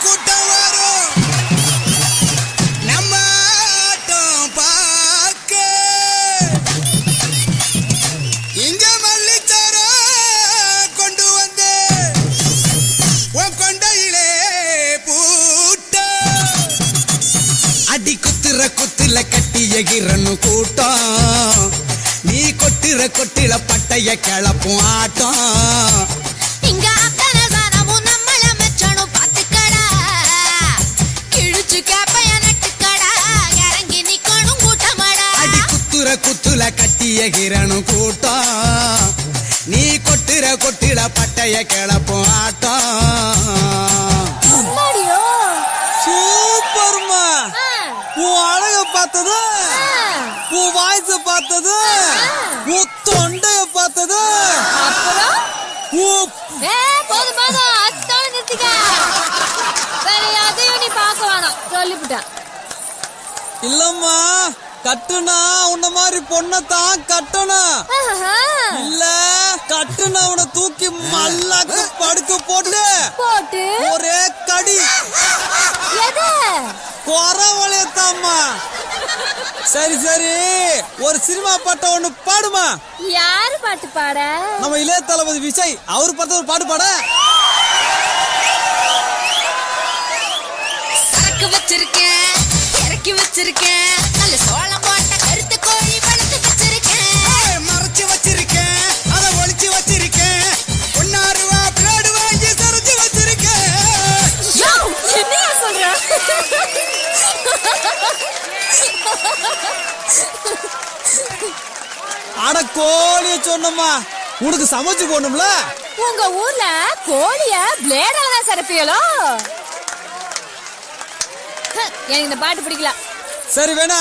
கூட்டம் வரும் நம்ம ஆட்டம் பார்க்க இங்க மல்லிச்சரம் கொண்டு வந்து உன் கொண்டையிலே பூட்ட அடி குத்துற குத்துல கட்டி எகிரனு கூட்டம் நீ கொட்டுற கொட்டில பட்டைய கிளப்பும் ஆட்டம் இங்க அத்தனை சனமும் நம்மள மெச்சணும் பாத்துக்கடா கிழிச்சு கேப்பைய நட்டுக்கடா இறங்கி நிக்கணும் கூட்டமாடா அடி குத்துற குத்துல கட்டி எகிரனு கூட்டம் நீ கொட்டுற கொட்டில பட்டைய கிளப்பும் ஆட்டம் சூப்பர்மா உன் அழக பார்த்தது உன் வாய்ஸ் பார்த்தது உன் தொண்டைய பார்த்தது போதும் போதும் அத்தோட நிறுத்திக்க வேற யாரையும் நீ பார்க்க வேணாம் சொல்லிவிட்டேன் இல்லம்மா கட்டுனா உன்ன மாதிரி பொண்ணத்தான் கட்டணும் இல்ல கட்டுனா உன்னை தூக்கி மல்லாக்க படுக்க போட்டு போட்டு ஒரே கடி எது குறவளையத்தாம்மா சரி சரி ஒரு சினிமா பாட்ட ஒண்ணு பாடுமா யாரு பாட்டு பாட நம்ம இளைய தளபதி விஜய் அவர் பார்த்த ஒரு பாட்டு பாட சரக்கு வச்சிருக்கேன் இறக்கி வச்சிருக்கேன் நல்ல சோளம் போட்ட கருத்து கோழி வளர்த்து வச்சிருக்கேன் மறைச்சு வச்சிருக்கேன் அதை ஒளிச்சு வச்சிருக்கேன் பொன்னாருவா பிளேடு வாங்கி சரைச்சு வச்சிருக்கேன் என்னையா சொல்ற அட கோழிய சொன்னம்மா உனக்கு சமைச்சு போடணும்ல. உங்க ஊர்ல கோழிய பிளேடால தான் சரப்பியலோ? எனக்கு இந்த பாட்டு பிடிக்கல. சரி வேணா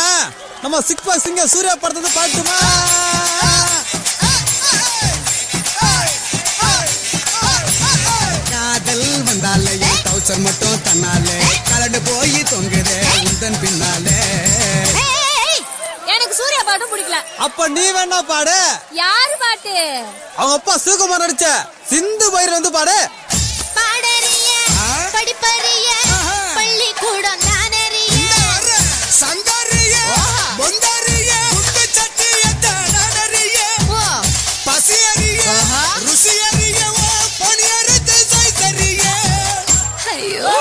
நம்ம சிக்பா சிங்க சூர்யா படத்தை பாட்டுமா? காதல் வந்தாலே டவுசர் மட்டும் தன்னாலே கலண்டு போய் தொங்குதே உந்தன் பின்னாலே. எனக்கு சூர்யா பாட்டும் பிடிக்கல. அப்ப நீ வேணா பாடு. யாரு பாட்டு? அவங்க அப்பா சிவகுமார் நடிச்ச சிந்து பயிர் வந்து பாடு. பாடறிய படிப்பறிய பள்ளிக்கூடம் தானறிய சங்கரிய பொந்தரிய உண்டு சட்டிய தானறிய பசியறிய ருசியறிய ஓ பணியறிய சைதறிய. ஐயோ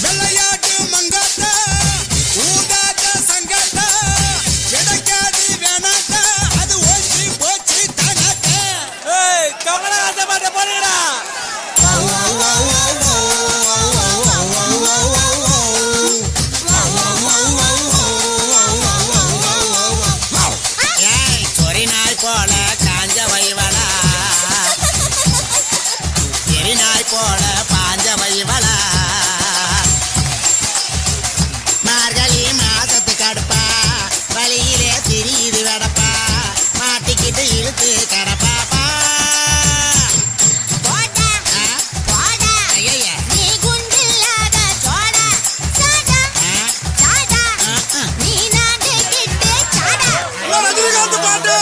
வெள்ளையாட்டு மங்காத்த ஊதாட்ட சங்காட்ட கிடைக்காது வேணாட்ட அது ஓச்சி போச்சு தானாட்ட. கமலஹாசன் பாட்ட பாடுடா. சொரி நாய் போல காஞ்ச வைவலா எரி நாய் போல பாஞ்ச வைவலா மார்கழி மாசத்து கடுப்பா வழியிலே திரியுது வெடப்பா மாட்டிக்கிட்டு இழுத்து கடப்பாப்பா. நீ குண்டில்லாத சோடா சாடா சாடா நீ நானே கிட்டே சாடா. ரஜினிகாந்த் பாட்டு.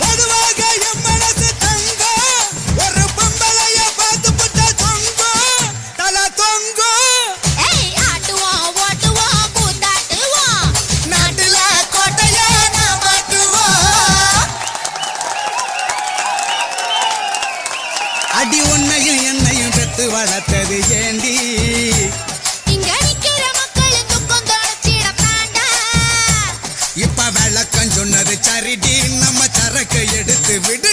பொதுவாக என் மனசு தங்கம் ஒரு பொம்பளைய பார்த்து புட்ட தொங்கும் தலை தொங்கும். ஏய் ஆட்டுவோம் ஓட்டுவோம் கூத்தாட்டுவோம் நாட்டுல கோட்டைய நான் மாட்டுவோம். அடி உன்னையும் என்னையும் பெத்து வளர்த்தது ஏண்டி? இங்க நிக்கிற மக்கள் துக்கம் தொடச்சிடத்தாண்டா. இப்ப விளக்கம் சொன்னது சரிடி நம்ம சரக்கு எடுத்து விடு.